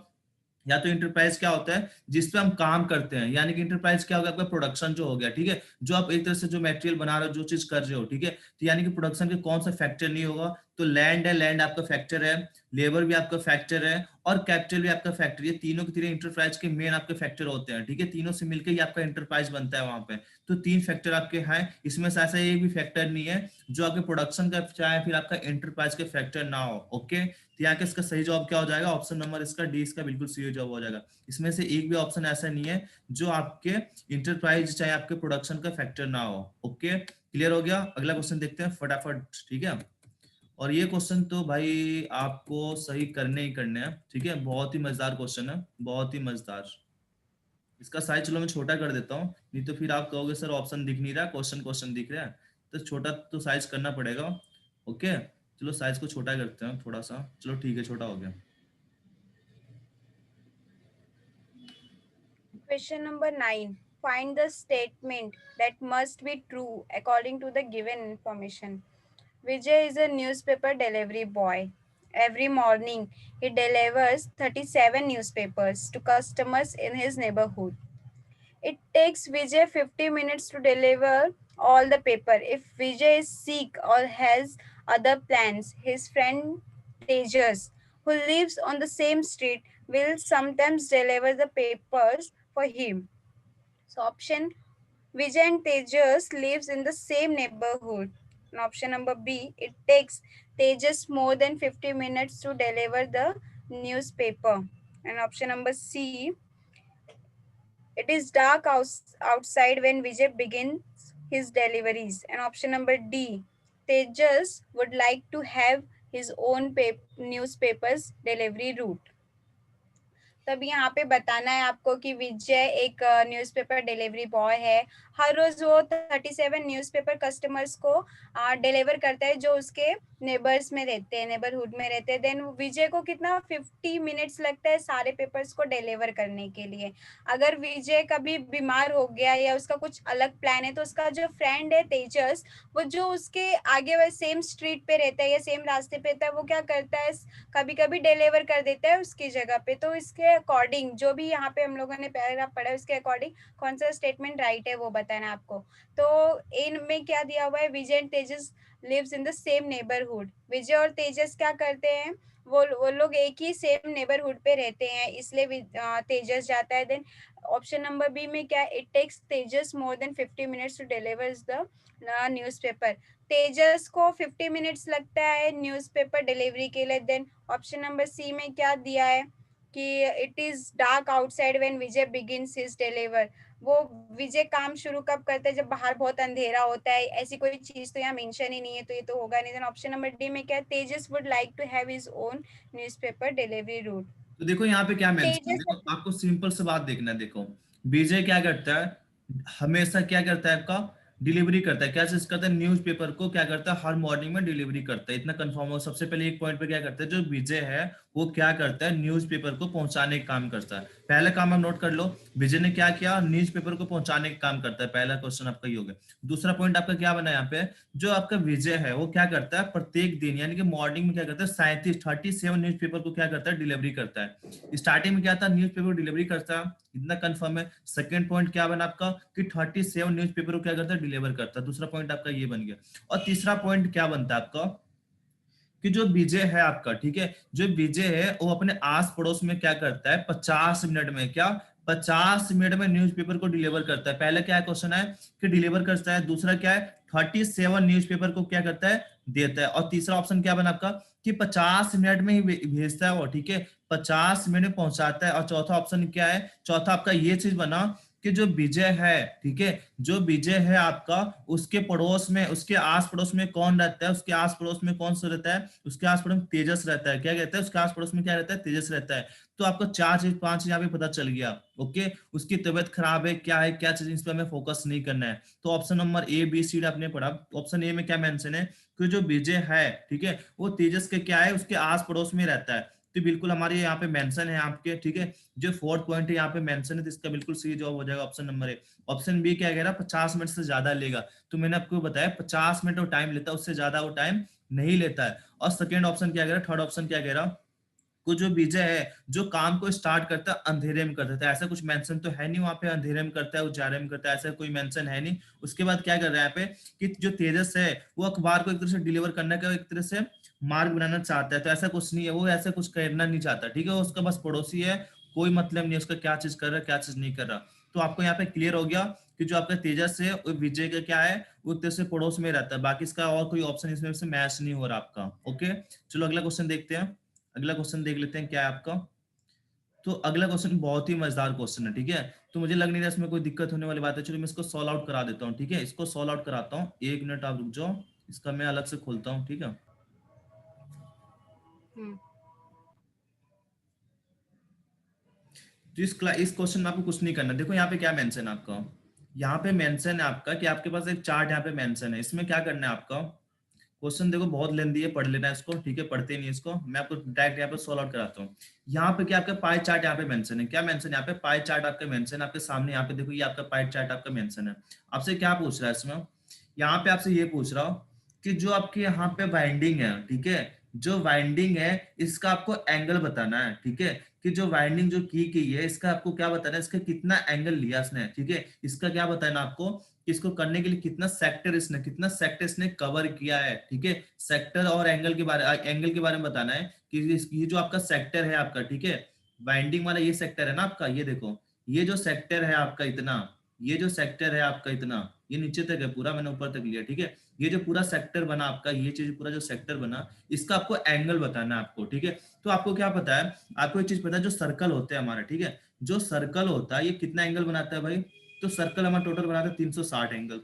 या तो इंटरप्राइज क्या होता है जिसपे हम काम करते हैं, यानी कि इंटरप्राइज क्या होगा, आपका प्रोडक्शन जो हो गया, ठीक है। जो आप एक तरह से जो मटेरियल बना रहे हो, जो चीज कर रहे हो, ठीक है। तो यानी कि प्रोडक्शन के कौन सा फैक्टर नहीं होगा, तो लैंड है, लैंड आपका फैक्टर है, लेबर भी आपका फैक्टर है, और कैपिटल भी आपका फैक्टर। ये तीनों के तीनों इंटरप्राइज के मेन आपके फैक्टर होते हैं, ठीक है। तीनों से मिलकर ही आपका इंटरप्राइज बनता है वहां पे। तो तीन फैक्टर आपके हैं, इसमें से ऐसा एक भी फैक्टर नहीं है जो आपके प्रोडक्शन का चाहे फिर आपका इंटरप्राइज के फैक्टर ना हो, ओके। तो यहाँ के इसका सही जवाब क्या हो जाएगा, ऑप्शन नंबर इसका डी, इसका बिल्कुल सही जवाब हो जाएगा। इसमें से एक भी ऑप्शन ऐसा नहीं है जो आपके इंटरप्राइज चाहे आपके प्रोडक्शन का फैक्टर ना हो, ओके। क्लियर हो गया। अगला क्वेश्चन देखते हैं फटाफट, ठीक है। और ये क्वेश्चन तो भाई आपको सही करने ही करने हैं, ठीक है। बहुत ही मजेदार क्वेश्चन है, बहुत ही मजेदार। इसका साइज चलो मैं छोटा कर देता हूँ, नहीं तो फिर आप कहोगे सर ऑप्शन दिख नहीं रहा, क्वेश्चन क्वेश्चन दिख रहा है। तो छोटा तो साइज करना पड़ेगा, ओके। चलो साइज को छोटा करते हैं थोड़ा सा, चलो ठीक है, छोटा हो गया। Question number 9. Find the statement that must be true according to the given information. Vijay is a newspaper delivery boy. Every morning, he delivers 37 newspapers to customers in his neighborhood. It takes Vijay 50 minutes to deliver all the paper. If Vijay is sick or has other plans, his friend Tejas, who lives on the same street, will sometimes deliver the papers for him. So option Vijay and Tejas lives in the same neighborhood. And option number B, it takes Tejas more than 50 minutes to deliver the newspaper. And option number C, it is dark outside when Vijay begins his deliveries. And option number D, Tejas would like to have his own newspapers delivery route. तब यहाँ पे बताना है आपको कि विजय एक newspaper delivery boy है। हर रोज वो 37 न्यूज़पेपर कस्टमर्स को डिलीवर करता है जो उसके नेबर्स में रहते हैं, नेबरहुड में रहते हैं। देन विजय को कितना 50 मिनट्स लगता है सारे पेपर्स को डिलीवर करने के लिए। अगर विजय कभी बीमार हो गया या उसका कुछ अलग प्लान है तो उसका जो फ्रेंड है तेजस, वो जो उसके आगे वाले सेम स्ट्रीट पे रहता है या सेम रास्ते पे रहता है, वो क्या करता है कभी कभी डिलीवर कर देता है उसकी जगह पे। तो इसके अकॉर्डिंग जो भी यहाँ पे हम लोगों ने पैराग्राफ पढ़ा है उसके अकॉर्डिंग कौन सा स्टेटमेंट राइट है वो बताना आपको। तो इनमें क्या दिया हुआ है, Vijay and Tejas lives in the same neighbourhood. Vijay और तेजस क्या करते हैं, वो लोग एक ही सेम नेबरहुड पे रहते हैं, इसलिए तेजस जाता है। देन ऑप्शन नंबर बी में क्या, it takes Tejas more than 50 minutes to deliver the newspaper. Tejas को 50 मिनट्स लगता है न्यूज़पेपर डिलीवरी के लिए। देन ऑप्शन नंबर सी में क्या दिया है कि it is dark outside when Vijay begins his deliver. वो विजय काम शुरू कब करता है, जब बाहर बहुत अंधेरा होता है। ऐसी कोई चीज तो यहाँ मेंशन ही नहीं है, तो ये तो होगा नहीं। देन ऑप्शन नंबर डी में क्या, Tejas would like to have his own newspaper delivery route. तो देखो यहाँ पे क्या मेंशन है, तेजस, देखो आपको सिंपल से बात देखना है। देखो विजय क्या करता है, हमेशा क्या करता है, आपका डिलीवरी करता है। क्या चीज करता है, न्यूज़पेपर को क्या करता है, हर मॉर्निंग में डिलीवरी करता है। इतना कंफर्म हो। सबसे पहले एक पॉइंट पे क्या करता है, जो विजय है वो क्या करता है, न्यूज़पेपर को पहुंचाने का काम करता है। पहला काम आप नोट कर लो, विजय ने क्या किया, न्यूज़पेपर को पहुंचाने का काम करता है। पहला क्वेश्चन आपका ये हो गया। दूसरा पॉइंट आपका क्या बना यहाँ पे, जो आपका विजय है वो क्या करता है, प्रत्येक दिन यानी कि मॉर्निंग में क्या करता है, 37 न्यूज़पेपर को क्या करता है, डिलीवरी करता है। स्टार्टिंग में क्या था, न्यूज़पेपर डिलीवरी करता है, इतना कंफर्म है। सेकंड पॉइंट क्या बना आपका कि 37 न्यूज़पेपर को क्या करता है, डिलीवर करता है। दूसरा पॉइंट आपका ये बन गया। और तीसरा पॉइंट क्या बनता है आपका कि जो विजय है आपका, ठीक है, जो विजय है वो अपने आस पड़ोस में क्या करता है, 50 मिनट में, क्या 50 मिनट में न्यूज़पेपर को डिलीवर करता है। पहले क्या क्वेश्चन है कि डिलीवर करता है, दूसरा क्या है 37 न्यूज़पेपर को क्या करता है, देता है। और तीसरा ऑप्शन क्या बना आपका कि 50 मिनट में ही भेजता है वो, ठीक है, 50 मिनट में पहुंचाता है। और चौथा ऑप्शन क्या है, चौथा आपका ये चीज बना कि जो विजय है, ठीक है, जो विजय है आपका, उसके पड़ोस में, उसके आस पड़ोस में कौन रहता है, उसके आस पड़ोस में कौन सा रहता है, उसके आस पड़ोस में तेजस रहता है। क्या कहता है, उसके आस पड़ोस में क्या रहता है, तेजस रहता है। तो आपको चार चीज, पांच चीज यहाँ पे पता चल गया। ओके, उसकी तबीयत खराब है, क्या है, क्या चीज, इस पर हमें फोकस नहीं करना है। तो option number A B C आपने पढ़ा। ऑप्शन ए में क्या मेंशन है कि जो विजय है, ठीक है, वो तेजस के क्या है, उसके आस पड़ोस में रहता है। तो बिल्कुल हमारे यहाँ पे मेंशन है आपके, ठीक है, जो फोर्थ पॉइंट है यहाँ पे मेंशन है, तो इसका बिल्कुल सही जवाब हो जाएगा option number A. Option B क्या कह रहा है, 50 मिनट से ज्यादा लेगा। तो मैंने आपको बताया 50 मिनट वो टाइम लेता है, उससे ज्यादा वो टाइम नहीं लेता है। और सेकेंड ऑप्शन क्या कह रहा है, थर्ड ऑप्शन क्या कह रहा है, को जो विजय है जो काम को स्टार्ट करता है अंधेरे में करता है। ऐसा कुछ मेंशन तो है नहीं वहां पे, अंधेरे में करता है, उजाले में करता है, ऐसा कोई मेंशन है नहीं। उसके बाद क्या कर रहा है यहाँ पे कि जो तेजस है वो अखबार को एक तरह से डिलीवर करने का एक तरह से मार्ग बनाना चाहता है। तो ऐसा कुछ नहीं है, वो ऐसा कुछ करना नहीं चाहता, ठीक है, वो उसका बस पड़ोसी है, कोई मतलब नहीं है उसका क्या चीज कर रहा है, क्या चीज नहीं कर रहा। तो आपको यहाँ पे क्लियर हो गया कि जो आपका तेजस है वो विजय का क्या है, वो एक तरह से पड़ोस में रहता है। बाकी इसका और कोई ऑप्शन इसमें से मैच नहीं हो रहा आपका। ओके, चलो अगला क्वेश्चन देखते हैं। अगला क्वेश्चन देख लेते हैं क्या है आपका। तो अगला क्वेश्चन बहुत ही मजेदार क्वेश्चन है, ठीक है, तो मुझे लग नहीं रहा इसमें कोई दिक्कत होने वाली बात है। चलो मैं इसको सॉल्व आउट करा देता हूँ, ठीक है, इसको सॉल्व आउट कराता हूँ, एक मिनट आप रुक जाओ, इसका मैं अलग से खोलता हूँ, ठीक है। तो इस क्वेश्चन में आपको कुछ नहीं करना। देखो यहाँ पे क्या मेंशन है आपका, यहाँ पे मेंशन है आपका कि आपके पास एक चार्ट यहाँ पे मेंशन है। इसमें क्या करना है आपका, क्वेश्चन देखो बहुत लेंदी है, पढ़ लेना है इसको, ठीक है, पढ़ते नहीं इसको, मैं आपको डायरेक्ट यहाँ पे सोल्व आउट कराता हूँ। यहाँ पे क्या आपका पाई चार्ट यहाँ पे मेंशन है, क्या मेंशन है यहाँ पे, पाई चार्ट आपका मेंशन है आपके सामने। यहाँ पे देखो ये आपका पाई चार्ट आपका मेंशन है। आपसे क्या पूछ रहा है इसमें, यहाँ पे आपसे ये पूछ रहा हूँ कि जो आपके यहाँ पे वाइंडिंग है, ठीक है, जो वाइंडिंग है इसका आपको एंगल बताना है, ठीक है, कि जो वाइंडिंग जो की गई है इसका आपको क्या बताना है, इसका कितना एंगल लिया इसने, ठीक है, इसका क्या बताना आपको, इसको करने के लिए कितना सेक्टर इसने कवर किया है, ठीक है। सेक्टर और एंगल के बारे में बताना है कि ये जो आपका सेक्टर है आपका, ठीक है, बाइंडिंग वाला ये सेक्टर है ना आपका, ये देखो, ये जो सेक्टर है आपका इतना, ये जो सेक्टर है आपका इतना, ये नीचे तक है पूरा, मैंने ऊपर तक लिया, ठीक है। ये जो पूरा सेक्टर बना आपका, ये चीज पूरा जो सेक्टर बना, इसका आपको एंगल बताना है आपको, ठीक है। तो आपको क्या पता है, आपको एक चीज पता है, जो सर्कल होते हैं हमारे, ठीक है, जो सर्कल होता है ये कितना एंगल बनाता है भाई, तो सर्कल हमारा टोटल बनाता है 360 एंगल।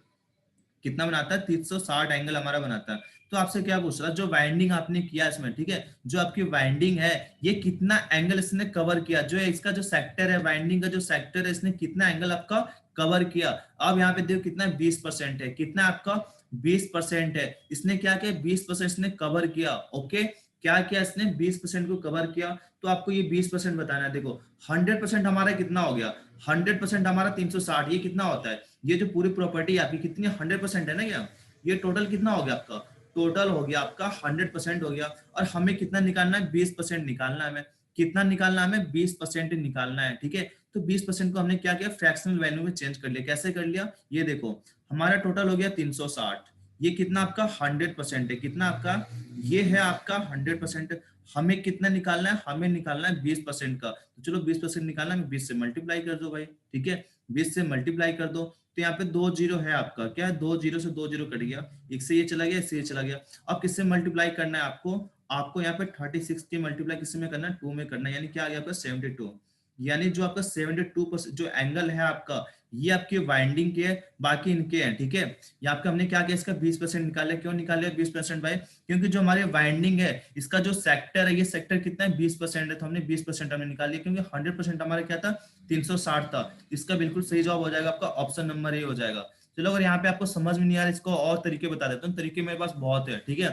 कितना बनाता है, 360 एंगल हमारा बनाता है। तो आपसे क्या पूछ रहा है, जो वाइंडिंग आपने किया इसमें, ठीक है, जो आपकी वाइंडिंग है ये कितना एंगल इसने कवर किया, जो है इसका जो सेक्टर है, वाइंडिंग का जो सेक्टर है, इसने कितना एंगल आपका कवर किया। अब यहाँ पे देखो कितना 20% है, कितना आपका 20% है, इसने क्या किया 20% इसने कवर किया। ओके, क्या किया इसने 20% को कवर किया। तो आपको ये 20% बताना है। देखो 100% हमारा कितना हो गया, 100% हमारा 360, ये कितना होता है, ये जो पूरी प्रॉपर्टी आपकी कितनी 100% है ना, क्या ये टोटल कितना हो गया आपका, टोटल हो गया आपका 100% हो गया। और हमें कितना निकालना है, 20% निकालना है हमें, कितना निकालना है हमें, 20% निकालना है, ठीक है। तो 20% को हमने क्या किया, फ्रैक्शनल वैल्यू में चेंज कर लिया। कैसे कर लिया, ये देखो हमारा टोटल हो गया 360, ये कितना आपका 100% है, कितना आपका, ये है आपका 100%। हमें कितना निकालना है, हमें निकालना है 20% का। तो चलो 20% निकालना है, 20 से मल्टीप्लाई कर दो भाई, ठीक है, 20 से मल्टीप्लाई कर दो। तो यहाँ पे 2 जीरो है आपका, क्या है, 2 जीरो से 2 जीरो कट गया, एक से ये चला गया, इससे ये चला गया। अब किससे मल्टीप्लाई करना है आपको, आपको यहाँ पे 36 की मल्टीप्लाई किससे में करना है, 2 में करना है, यानी क्या आ गया आपका 72। यानी जो आपका 72% जो एंगल है आपका, ये आपके वाइंडिंग के है, बाकी इनके हैं, ठीक है। यहाँ पे हमने क्या किया, इसका 20% निकाला। क्यों निकाले 20% भाई, क्योंकि जो हमारे वाइंडिंग है, इसका जो सेक्टर है, ये सेक्टर कितना है 20% है, तो हमने 20% हमने निकाल लिया, क्योंकि 100% हमारा क्या था 360 था। इसका बिल्कुल सही जवाब हो जाएगा आपका ऑप्शन नंबर ए हो जाएगा। चलो अगर यहाँ पे आपको समझ में नहीं आ रहा, इसको और तरीके बता देता हूँ। तरीके मेरे पास बहुत है, ठीक है,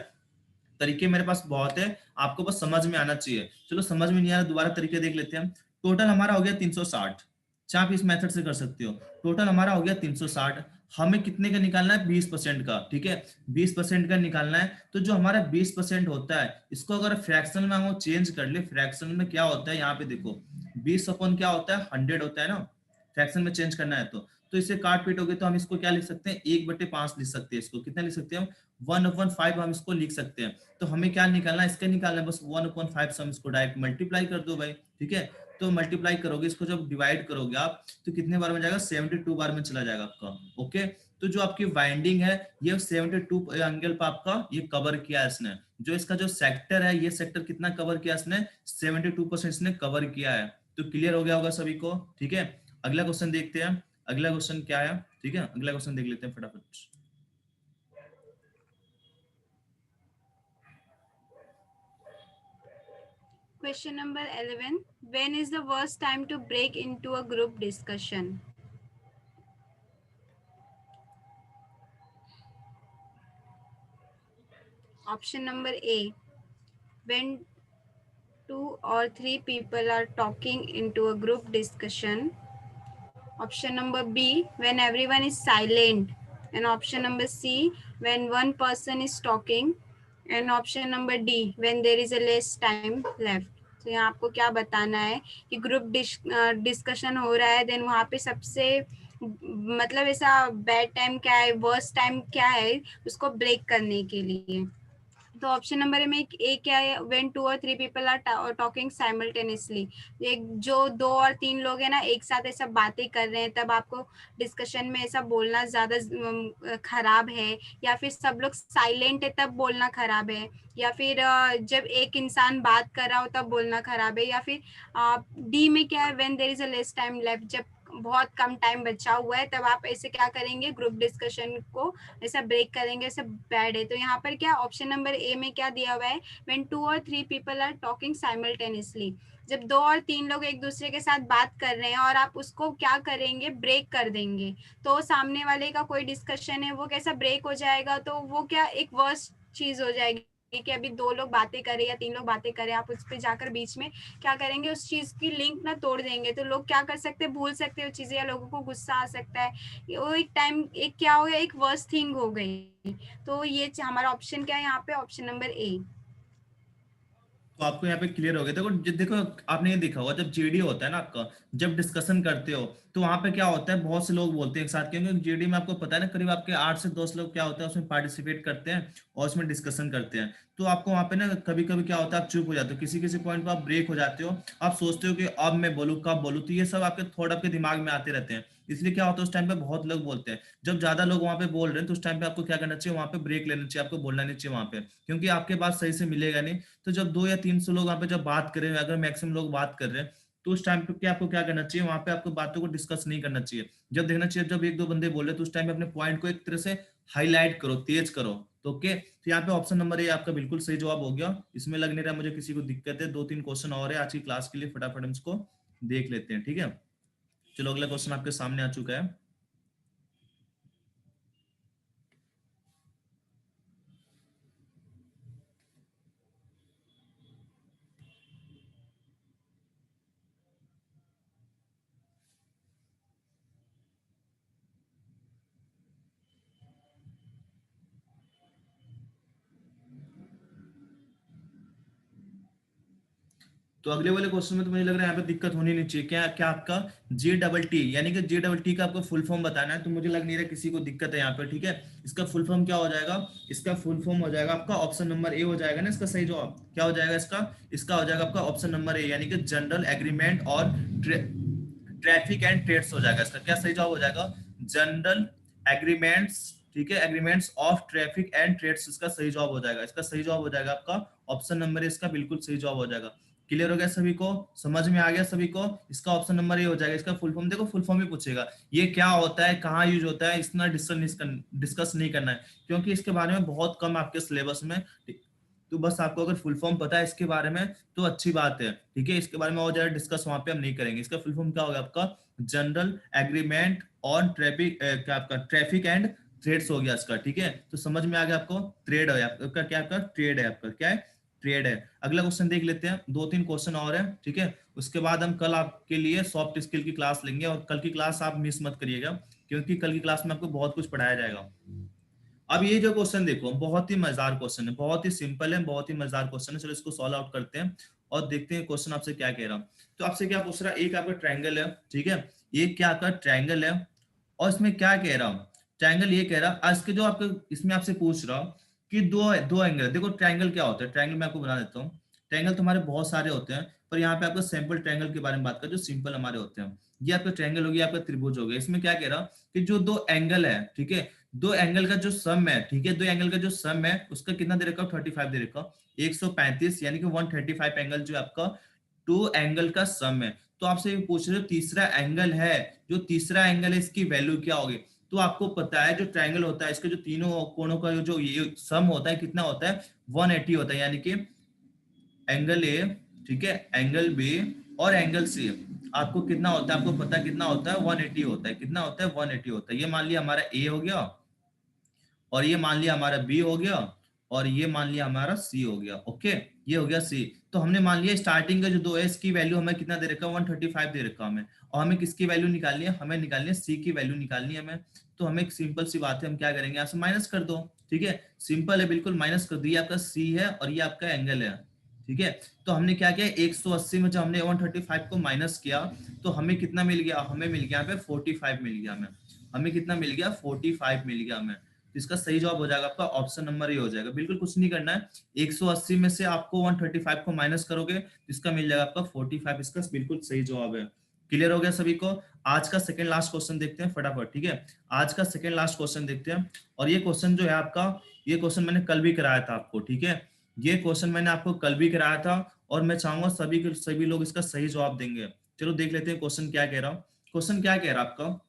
तरीके मेरे पास बहुत है, आपको बस समझ में आना चाहिए। चलो समझ में नहीं आ रहा, दोबारा तरीके देख लेते हैं हम। टोटल हमारा हो गया 360, चाहे आप इस मेथड से कर सकते हो। टोटल हमारा हो गया 360, हमें कितने का निकालना है 20% का, ठीक है, 20% का निकालना है। तो जो हमारा 20% होता है, इसको अगर फ्रैक्शन में हम चेंज कर ले, फ्रैक्शन में क्या होता है, यहाँ पे देखो 20 अपन क्या होता है 100 होता है ना, फ्रैक्शन में चेंज करना है तो इसे काट पीटोगे तो हम इसको क्या लिख सकते हैं, 1/5 लिख सकते हैं। इसको कितना लिख सकते हैं हम, 1/5 हम इसको लिख सकते हैं। तो हमें क्या निकालना है, इसका निकालना है बस 1/5 से हम इसको डायरेक्ट मल्टीप्लाई कर दो भाई, ठीक है। तो मल्टीप्लाई करोगे, इसको जब डिवाइड करोगे आप, तो कितने बार में जाएगा, 72 बार में चला जाएगा आपका। ओके, तो जो आपकी वाइंडिंग है, ये 72 एंगल पर आपका ये कवर किया है इसने। जो इसका जो सेक्टर है, ये सेक्टर कितना कवर किया इसने, 72% इसने कवर किया है। तो क्लियर हो गया होगा सभी को, ठीक है। अगला क्वेश्चन देखते हैं, अगला क्वेश्चन क्या है, ठीक है, अगला क्वेश्चन देख लेते हैं फटाफट। Question number 11. When is the worst time to break into a group discussion? Option number A. When 2 or 3 people are talking into a group discussion. Option number B. When everyone is silent. And option number C. When one person is talking. And option number D. When there is a less time left. तो यहाँ आपको क्या बताना है कि group discussion हो रहा है, देन वहाँ पे सबसे मतलब ऐसा बैड टाइम क्या है, वर्स्ट टाइम क्या है उसको ब्रेक करने के लिए। तो ऑप्शन नंबर में ए क्या है, when 2 or 3 people are talking simultaneously, एक जो 2 और 3 लोग हैं ना एक साथ ऐसा बातें कर रहे हैं, तब आपको डिस्कशन में ऐसा बोलना ज्यादा खराब है, या फिर सब लोग साइलेंट है तब बोलना खराब है, या फिर जब एक इंसान बात कर रहा हो तब बोलना खराब है, या फिर डी में क्या है, when there is a less time left, जब बहुत कम टाइम बचा हुआ है तब आप ऐसे क्या करेंगे, ग्रुप डिस्कशन को ऐसा ब्रेक करेंगे, ऐसा बैड है। तो यहाँ पर क्या ऑप्शन नंबर ए में क्या दिया हुआ है, when 2 or 3 people are talking simultaneously, जब 2 और 3 लोग एक दूसरे के साथ बात कर रहे हैं और आप उसको क्या करेंगे, ब्रेक कर देंगे, तो सामने वाले का कोई डिस्कशन है वो कैसा ब्रेक हो जाएगा, तो वो क्या एक वर्स्ट चीज हो जाएगी कि अभी 2 लोग बातें करें या 3 लोग बातें करें, आप उस पर जाकर बीच में क्या करेंगे, उस चीज की लिंक ना तोड़ देंगे, तो लोग क्या कर सकते हैं, भूल सकते हैं वो चीजें, या लोगों को गुस्सा आ सकता है, वो एक टाइम एक क्या हो गया, एक वर्स्ट थिंग हो गई। तो ये हमारा ऑप्शन क्या है यहाँ पे, ऑप्शन नंबर ए। तो आपको यहाँ पे क्लियर हो गया। देखो देखो आपने ये देखा होगा, जब जीडी होता है ना आपका, जब डिस्कशन करते हो तो वहां पे क्या होता है, बहुत से लोग बोलते हैं एक साथ, क्योंकि जीडी में आपको पता है ना, करीब आपके 8 से 10 लोग क्या होता है उसमें पार्टिसिपेट करते हैं और उसमें डिस्कशन करते हैं। तो आपको वहां पे ना कभी कभी क्या होता है, आप चुप हो जाते हो, किसी किसी पॉइंट पर आप ब्रेक हो जाते हो, आप सोचते हो कि अब मैं बोलूँ कब बोलूँ, तो ये सब आपके थॉट आपके दिमाग में आते रहते हैं। इसलिए क्या होता है, उस टाइम पे बहुत लोग बोलते हैं, जब ज्यादा लोग वहां पे बोल रहे हैं तो उस टाइम पे आपको क्या करना चाहिए, वहां पे ब्रेक लेना चाहिए, आपको बोलना नहीं चाहिए वहां पे, क्योंकि आपके बात सही से मिलेगा नहीं। तो जब 2 या 3 लोग वहां पे जब बात कर रहे हैं, अगर मैक्सिमम लोग बात कर रहे हैं, तो उस टाइम पे आपको क्या करना चाहिए, वहां पे आपको बातों को डिस्कस नहीं करना चाहिए। जब देखना चाहिए, जब 1-2 बंदे बोल रहे तो उस टाइम पे अपने पॉइंट को एक तरह से हाईलाइट करो, तेज करो। तो ओके, तो यहाँ पे ऑप्शन नंबर ए आपका बिल्कुल सही जवाब हो गया। इसमें लग नहीं रहा मुझे किसी को दिक्कत है। 2-3 क्वेश्चन और है आज की क्लास के लिए, फटाफट हम इसको देख लेते हैं, ठीक है। चलो अगला क्वेश्चन आपके सामने आ चुका है। तो अगले वाले क्वेश्चन में तो मुझे लग रहा है यहाँ पे दिक्कत होनी नहीं चाहिए। क्या क्या आपका G डबल टी, यानी कि G डबल टी का आपको फुल फॉर्म बताना है, तो मुझे लग नहीं रहा किसी को दिक्कत है यहाँ पे, ठीक है। इसका फुल फॉर्म क्या हो जाएगा, इसका फुल फॉर्म हो जाएगा आपका ऑप्शन नंबर ए हो जाएगा ना, इसका सही जवाब क्या हो जाएगा इसका, इसका हो जाएगा आपका ऑप्शन नंबर ए, यानी कि जनरल एग्रीमेंट और ट्रैफिक एंड ट्रेड्स हो जाएगा। इसका क्या सही जवाब हो जाएगा, जनरल एग्रीमेंट्स, ठीक है, agreements of traffic and trades, इसका सही जवाब हो जाएगा। इसका सही जवाब हो जाएगा आपका ऑप्शन नंबर, इसका बिल्कुल सही जवाब हो जाएगा। क्लियर हो गया सभी को, समझ में आ गया सभी को। इसका ऑप्शन नंबर ये हो जाएगा। इसका फुल फॉर्म देखो, फुल फॉर्म ही पूछेगा, ये क्या होता है, कहाँ यूज होता है, इतना डिस्कस नहीं करना है, क्योंकि इसके बारे में बहुत कम आपके सिलेबस में। तो बस आपको अगर फुल फॉर्म पता है इसके बारे में तो अच्छी बात है, ठीक है। इसके बारे में और ज्यादा डिस्कस वहां पे हम नहीं करेंगे। इसका फुल फॉर्म क्या होगा आपका, जनरल एग्रीमेंट ऑन ट्रैफिक, क्या आपका ट्रैफिक एंड ट्रेड्स हो गया इसका, ठीक है। तो समझ में आ गया आपको, ट्रेड है आपका, क्या आपका ट्रेड है, आपका क्या है, ट्रेड है। अगला क्वेश्चन देख लेते हैं, 2-3 क्वेश्चन और है, ठीक है। उसके बाद हम कल आपके लिए सॉफ्ट स्किल की क्लास लेंगे, और कल की क्लास आप मिस मत करिएगा, क्योंकि कल की क्लास में आपको बहुत कुछ पढ़ाया जाएगा। अब ये जो क्वेश्चन देखो, बहुत ही मजेदार क्वेश्चन है, बहुत ही सिंपल है, बहुत ही मजेदार क्वेश्चन है। चलो इसको सॉल्व आउट करते हैं और देखते हैं क्वेश्चन आपसे क्या कह रहा हूँ। तो आपसे क्या पूछ रहा है, एक आपका ट्रायंगल है, ठीक है, ये क्या आपका ट्रायंगल है, और इसमें क्या कह रहा हूँ, ट्रायंगल ये कह रहा है, आज के जो आपके इसमें आपसे पूछ रहा हूँ कि दो दो एंगल। देखो ट्रायंगल क्या होता है, ट्रायंगल मैं आपको बना देता हूँ। ट्रायंगल तो हमारे बहुत सारे होते हैं, पर यहाँ पे आपको सिंपल ट्रायंगल के बारे में बात कर, जो सिंपल हमारे होते हैं। ये आपका ट्रायंगल हो गया, आपका त्रिभुज हो गया। इसमें क्या कह रहा कि जो दो एंगल है, ठीक है, दो एंगल का जो सम है, ठीक है, दो एंगल का जो सम है उसका कितना दे रखा, 35 दे रखा, 135, यानी कि 135 एंगल जो आपका टू एंगल का सम है। तो आपसे ये पूछ रहे हो तीसरा एंगल है, जो तीसरा एंगल है इसकी वैल्यू क्या होगी। तो आपको पता है जो ट्रायंगल होता है, इसके जो तीनों कोणों का जो ये सम होता है कितना होता है, 180 होता है, यानी कि एंगल ए, ठीक है, एंगल बी और एंगल सी आपको कितना होता है, आपको पता है कितना होता है, 180 होता है। कितना होता है, 180 होता है। ये मान लिया हमारा ए हो गया, और ये मान लिया हमारा बी हो गया, और ये मान लिया हमारा सी हो गया। ओके, ये हो गया सी। तो हमने मान लिया स्टार्टिंग का जो दो है इसकी वैल्यू हमें कितना दे रखा है, 135 दे रखा हमें, और हमें किसकी वैल्यू निकालनी है, हमें निकालनी है सी की वैल्यू निकालनी है हमें। तो हमें एक सिंपल सी बात है, हम क्या करेंगे, यहाँ से माइनस कर दो, ठीक है, सिंपल है बिल्कुल, माइनस कर दो। ये आपका सी है और ये आपका एंगल है, ठीक है। तो हमने क्या किया, 180 में जब हमने 135 को माइनस किया तो हमें कितना मिल गया, हमें मिल गया यहाँ पे 45 मिल गया हमें। हमें कितना मिल गया, 45 मिल गया हमें। तो इसका सही जवाब हो जाएगा आपका ऑप्शन नंबर ए हो जाएगा। बिल्कुल कुछ नहीं करना है, 180 में से आपको 135 को माइनस करोगे तो इसका मिल जाएगा आपका 45। इसका बिल्कुल सही जवाब है। क्लियर हो गया सभी को। आज का सेकंड लास्ट क्वेश्चन देखते हैं फटाफट, ठीक है। आज का सेकंड लास्ट क्वेश्चन देखते हैं, और ये क्वेश्चन जो है आपका, ये क्वेश्चन मैंने कल भी कराया था आपको, ठीक है, ये क्वेश्चन मैंने आपको कल भी कराया था, और मैं चाहूंगा सभी लोग इसका सही जवाब देंगे। चलो देख लेते हैं क्वेश्चन क्या कह रहा हूँ। क्वेश्चन क्या कह रहा है आपका,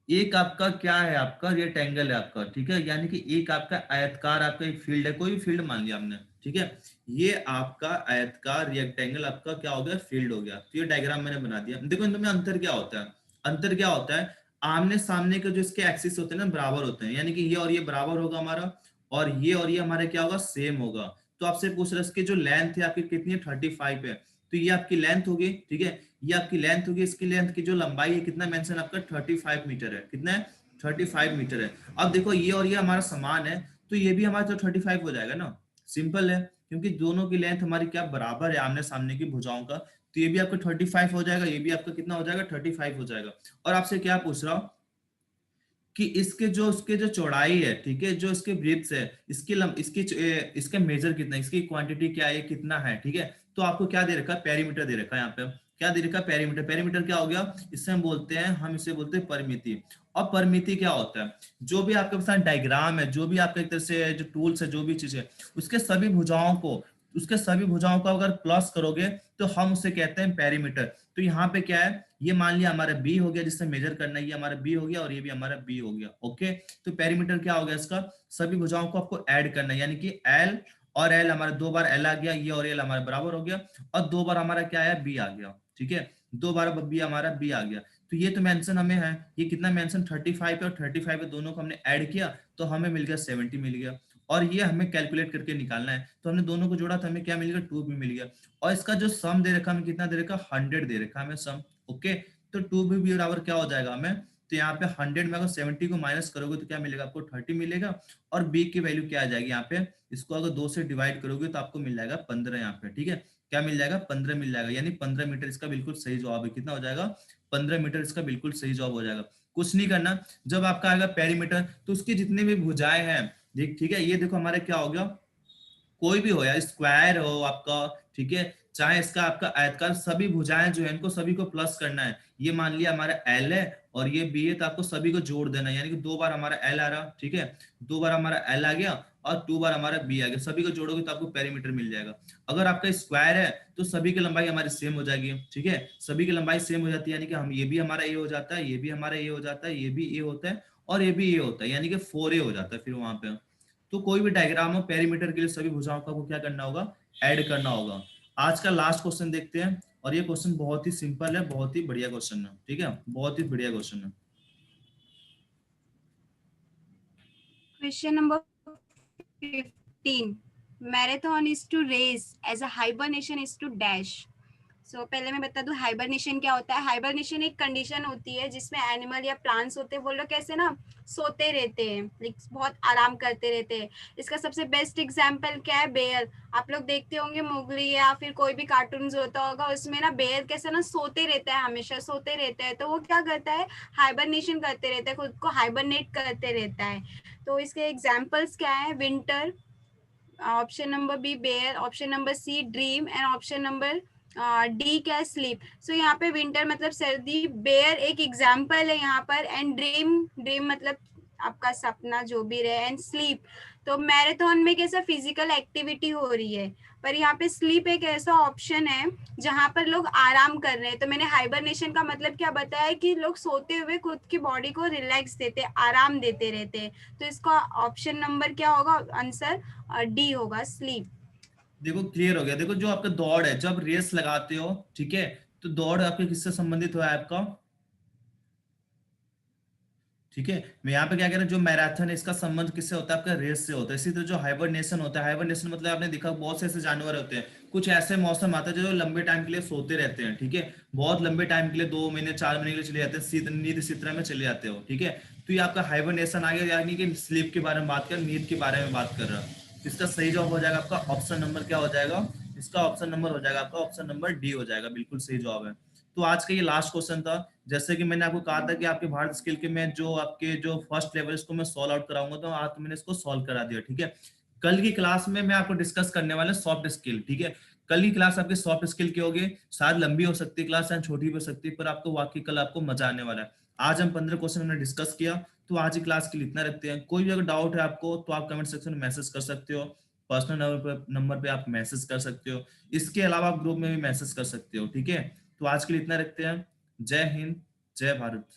एक आपका क्या है, आपका रेक्टेंगल है आपका, ठीक है, यानी कि एक आपका आयतकार, आपका एक फील्ड है, कोई भी फील्ड मान लिया हमने, ठीक है। ये आपका आयतकार रेक्टेंगल आपका क्या हो गया, फील्ड हो गया। तो ये डायग्राम मैंने बना दिया। देखो इनमें अंतर क्या होता है, अंतर क्या होता है, आमने सामने के जो इसके एक्सिस होते हैं ना बराबर होते हैं, यानी कि ये और ये बराबर होगा हमारा, और ये हमारे क्या होगा, सेम होगा। तो आपसे पूछ रहा है इसकी जो लेंथ है आपकी कितनी है, 35 है, तो ये आपकी लेंथ होगी, ठीक है, ये आपकी लेंथ होगी। इसकी लेंथ की जो लंबाई है कितना मेंशन आपका 35 मीटर है, कितना है, 35 मीटर है। अब देखो ये और ये हमारा समान है, तो ये भी हमारा तो 35 हो जाएगा ना, सिंपल है, क्योंकि दोनों की लेंथ हमारी क्या बराबर है, आमने सामने की भुजाओं का। तो ये भी आपका 35 हो जाएगा, ये भी आपका कितना हो जाएगा, 35 हो जाएगा। और आपसे क्या पूछ रहा हूँ, कि उसके जो चौड़ाई है, ठीक है, जो इसके ब्रेड्थ है, इसका मेजर कितना है, इसकी क्वांटिटी क्या है, कितना है, ठीक है। तो आपको क्या दे रखा है, पेरीमीटर दे रखा है यहाँ पे। क्या दे रखा है, पेरीमीटर। पेरीमीटर क्या हो गया, इससे हम इसे बोलते हैं परिमिति। और परिमिति क्या होता है, जो भी आपके पास डायग्राम है, जो भी आपके एक तरह से जो टूल्स है, जो भी चीज है, उसके सभी भुजाओं को अगर प्लस करोगे तो हम उसे कहते हैं पेरीमीटर। तो यहाँ पे क्या है, ये मान लिया हमारा बी हो गया जिससे मेजर करना है, ये हमारा बी हो गया और ये भी हमारा बी हो गया। ओके, तो पेरीमीटर क्या हो गया, इसका सभी भुजाओं को आपको ऐड करना है, यानी कि एल और एल हमारा 2 बार एल आ गया, ये और एल हमारा बराबर हो गया, और 2 बार हमारा क्या है, बी आ गया, ठीक है। 2 बार बी हमारा बी आ गया। तो ये तो मेंशन हमें है, ये कितना मेंशन 35 है, और 35 है, दोनों को हमने ऐड किया तो हमें मिल गया 70 मिल गया। और ये हमें कैलकुलेट करके निकालना है, तो हमने दोनों को जोड़ा तो हमें क्या मिल गया, 2 भी मिल गया। और इसका जो सम दे रखा हमें कितना दे रखा, 100 दे रखा हमें सम। ओके, तो 2 भी बराबर क्या हो जाएगा हमें, तो यहाँ पे 100 में अगर 70 को माइनस करोगे तो क्या मिलेगा आपको, 30 मिलेगा। और बी की वैल्यू क्या आ जाएगी यहाँ पे, इसको अगर 2 से डिवाइड करोगे तो आपको मिल जाएगा 15 यहाँ पे, ठीक है। क्या मिल जाएगा, 15 मिल जाएगा, यानी 15 मीटर इसका बिल्कुल सही जवाब है। कितना हो जाएगा, 15 मीटर इसका बिल्कुल सही जवाब हो जाएगा। कुछ नहीं करना, जब आपका आएगा पेरीमीटर तो उसकी जितने भी भुजाएं हैं, ठीक है, ये देखो हमारे क्या हो गया, कोई भी हो, या स्क्वायर हो आपका, ठीक है, चाहे इसका आपका आयतकार, सभी भुजाएं जो है इनको सभी को प्लस करना है। ये मान लिया हमारा एल है और ये बी है, तो आपको सभी को जोड़ देना है, यानी कि 2 बार हमारा एल आ रहा, ठीक है, 2 बार हमारा एल आ गया और 2 बार हमारा बी आ गया, सभी को जोड़ोगे तो आपको पेरीमीटर मिल जाएगा। अगर आपका स्क्वायर है तो सभी की लंबाई हमारी सेम हो जाएगी, ठीक है, सभी की लंबाई सेम हो जाती है, यानी कि हम ये भी हमारा ए हो जाता है, ये भी हमारा ए हो जाता है, ये भी ए होता है और ये भी ए होता है, यानी कि 4a हो जाता है फिर वहां पे। तो कोई भी डायग्राम हो, पेरीमीटर के लिए सभी भुजाओं का को क्या करना होगा, ऐड करना होगा। आज का लास्ट क्वेश्चन देखते हैं, और ये क्वेश्चन बहुत ही सिंपल है, बहुत ही बढ़िया क्वेश्चन है, ठीक है, बहुत ही बढ़िया क्वेश्चन है। Question number 15. Marathon is to race as a hibernation is to dash. So पहले मैं बता दूं हाइबरनेशन क्या होता है। हाइबरनेशन एक कंडीशन होती है जिसमें एनिमल या प्लांट्स होते हैं, वो लोग कैसे ना सोते रहते हैं, बहुत आराम करते रहते हैं। इसका सबसे बेस्ट एग्जांपल क्या है, बेयर। आप लोग देखते होंगे मोगली या फिर कोई भी कार्टून्स होता होगा, उसमें ना बेयर कैसे ना सोते रहता है, हमेशा सोते रहता है। तो वो क्या करता है, हाइबरनेशन करते रहता है, खुद को हाइबरनेट करते रहता है। तो इसके एग्जाम्पल्स क्या है, winter, option number B bear, option number C dream, and option number D क्या, स्लीप। सो यहाँ पे विंटर मतलब सर्दी, बेयर एक एग्जाम्पल है यहाँ पर, एंड ड्रीम मतलब आपका सपना जो भी रहे, एंड स्लीप। तो मैराथन में कैसा फिजिकल एक्टिविटी हो रही है, पर यहाँ पे स्लीप एक ऐसा ऑप्शन है जहां पर लोग आराम कर रहे हैं। तो मैंने हाइबरनेशन का मतलब क्या बताया, कि लोग सोते हुए खुद की बॉडी को रिलैक्स देते, आराम देते रहते हैं। तो इसका ऑप्शन नंबर क्या होगा, आंसर डी होगा, स्लीप। देखो क्लियर हो गया। देखो जो आपका दौड़ है, जब रेस लगाते हो, ठीक है, तो दौड़ आपके किससे संबंधित हुआ है आपका, ठीक है। मैं यहाँ पे क्या कह रहा हूँ, जो मैराथन है इसका संबंध किससे होता है, आपका रेस से होता है। इसी तरह जो हाइबरनेशन होता है, हाइबरनेशन मतलब आपने देखा बहुत से ऐसे जानवर होते हैं, कुछ ऐसे मौसम आता है जो लंबे टाइम के लिए सोते रहते हैं, ठीक है, बहुत लंबे टाइम के लिए 2 महीने 4 महीने के लिए चले जाते हैं, नींद सित्रा में चले जाते हो, ठीक है। तो ये आपका हाइबरनेशन आ गया, यानी कि स्लीप के बारे में बात कर, नींद के बारे में बात कर रहा है। इसका सही जवाब हो जाएगा आपका ऑप्शन नंबर क्या हो जाएगा, इसका ऑप्शन नंबर हो जाएगा आपका ऑप्शन नंबर डी हो जाएगा, बिल्कुल सही जवाब है। तो आज का ये लास्ट क्वेश्चन था। जैसे कि मैंने आपको कहा था कि आपके भारत स्किल के में जो आपके जो फर्स्ट लेवल इसको मैं सॉल्व आउट कराऊंगा, तो आज तो मैंने इसको सॉल्व करा दिया, ठीक है। कल की क्लास में मैं आपको डिस्कस करने वाला सॉफ्ट स्किल, ठीक है। कल की क्लास आपकी सॉफ्ट स्किल की होगी, शायद लंबी हो सकती है क्लास, शायद छोटी भी हो सकती है, पर आपको वाकई कल आपको मजा आने वाला है। आज हम 15 क्वेश्चन हमने डिस्कस किया, तो आज की क्लास के लिए इतना रखते हैं। कोई भी अगर डाउट है आपको तो आप कमेंट सेक्शन में मैसेज कर सकते हो, पर्सनल नंबर पे आप मैसेज कर सकते हो, इसके अलावा आप ग्रुप में भी मैसेज कर सकते हो, ठीक है। तो आज के लिए इतना रखते हैं। जय हिंद, जय भारत।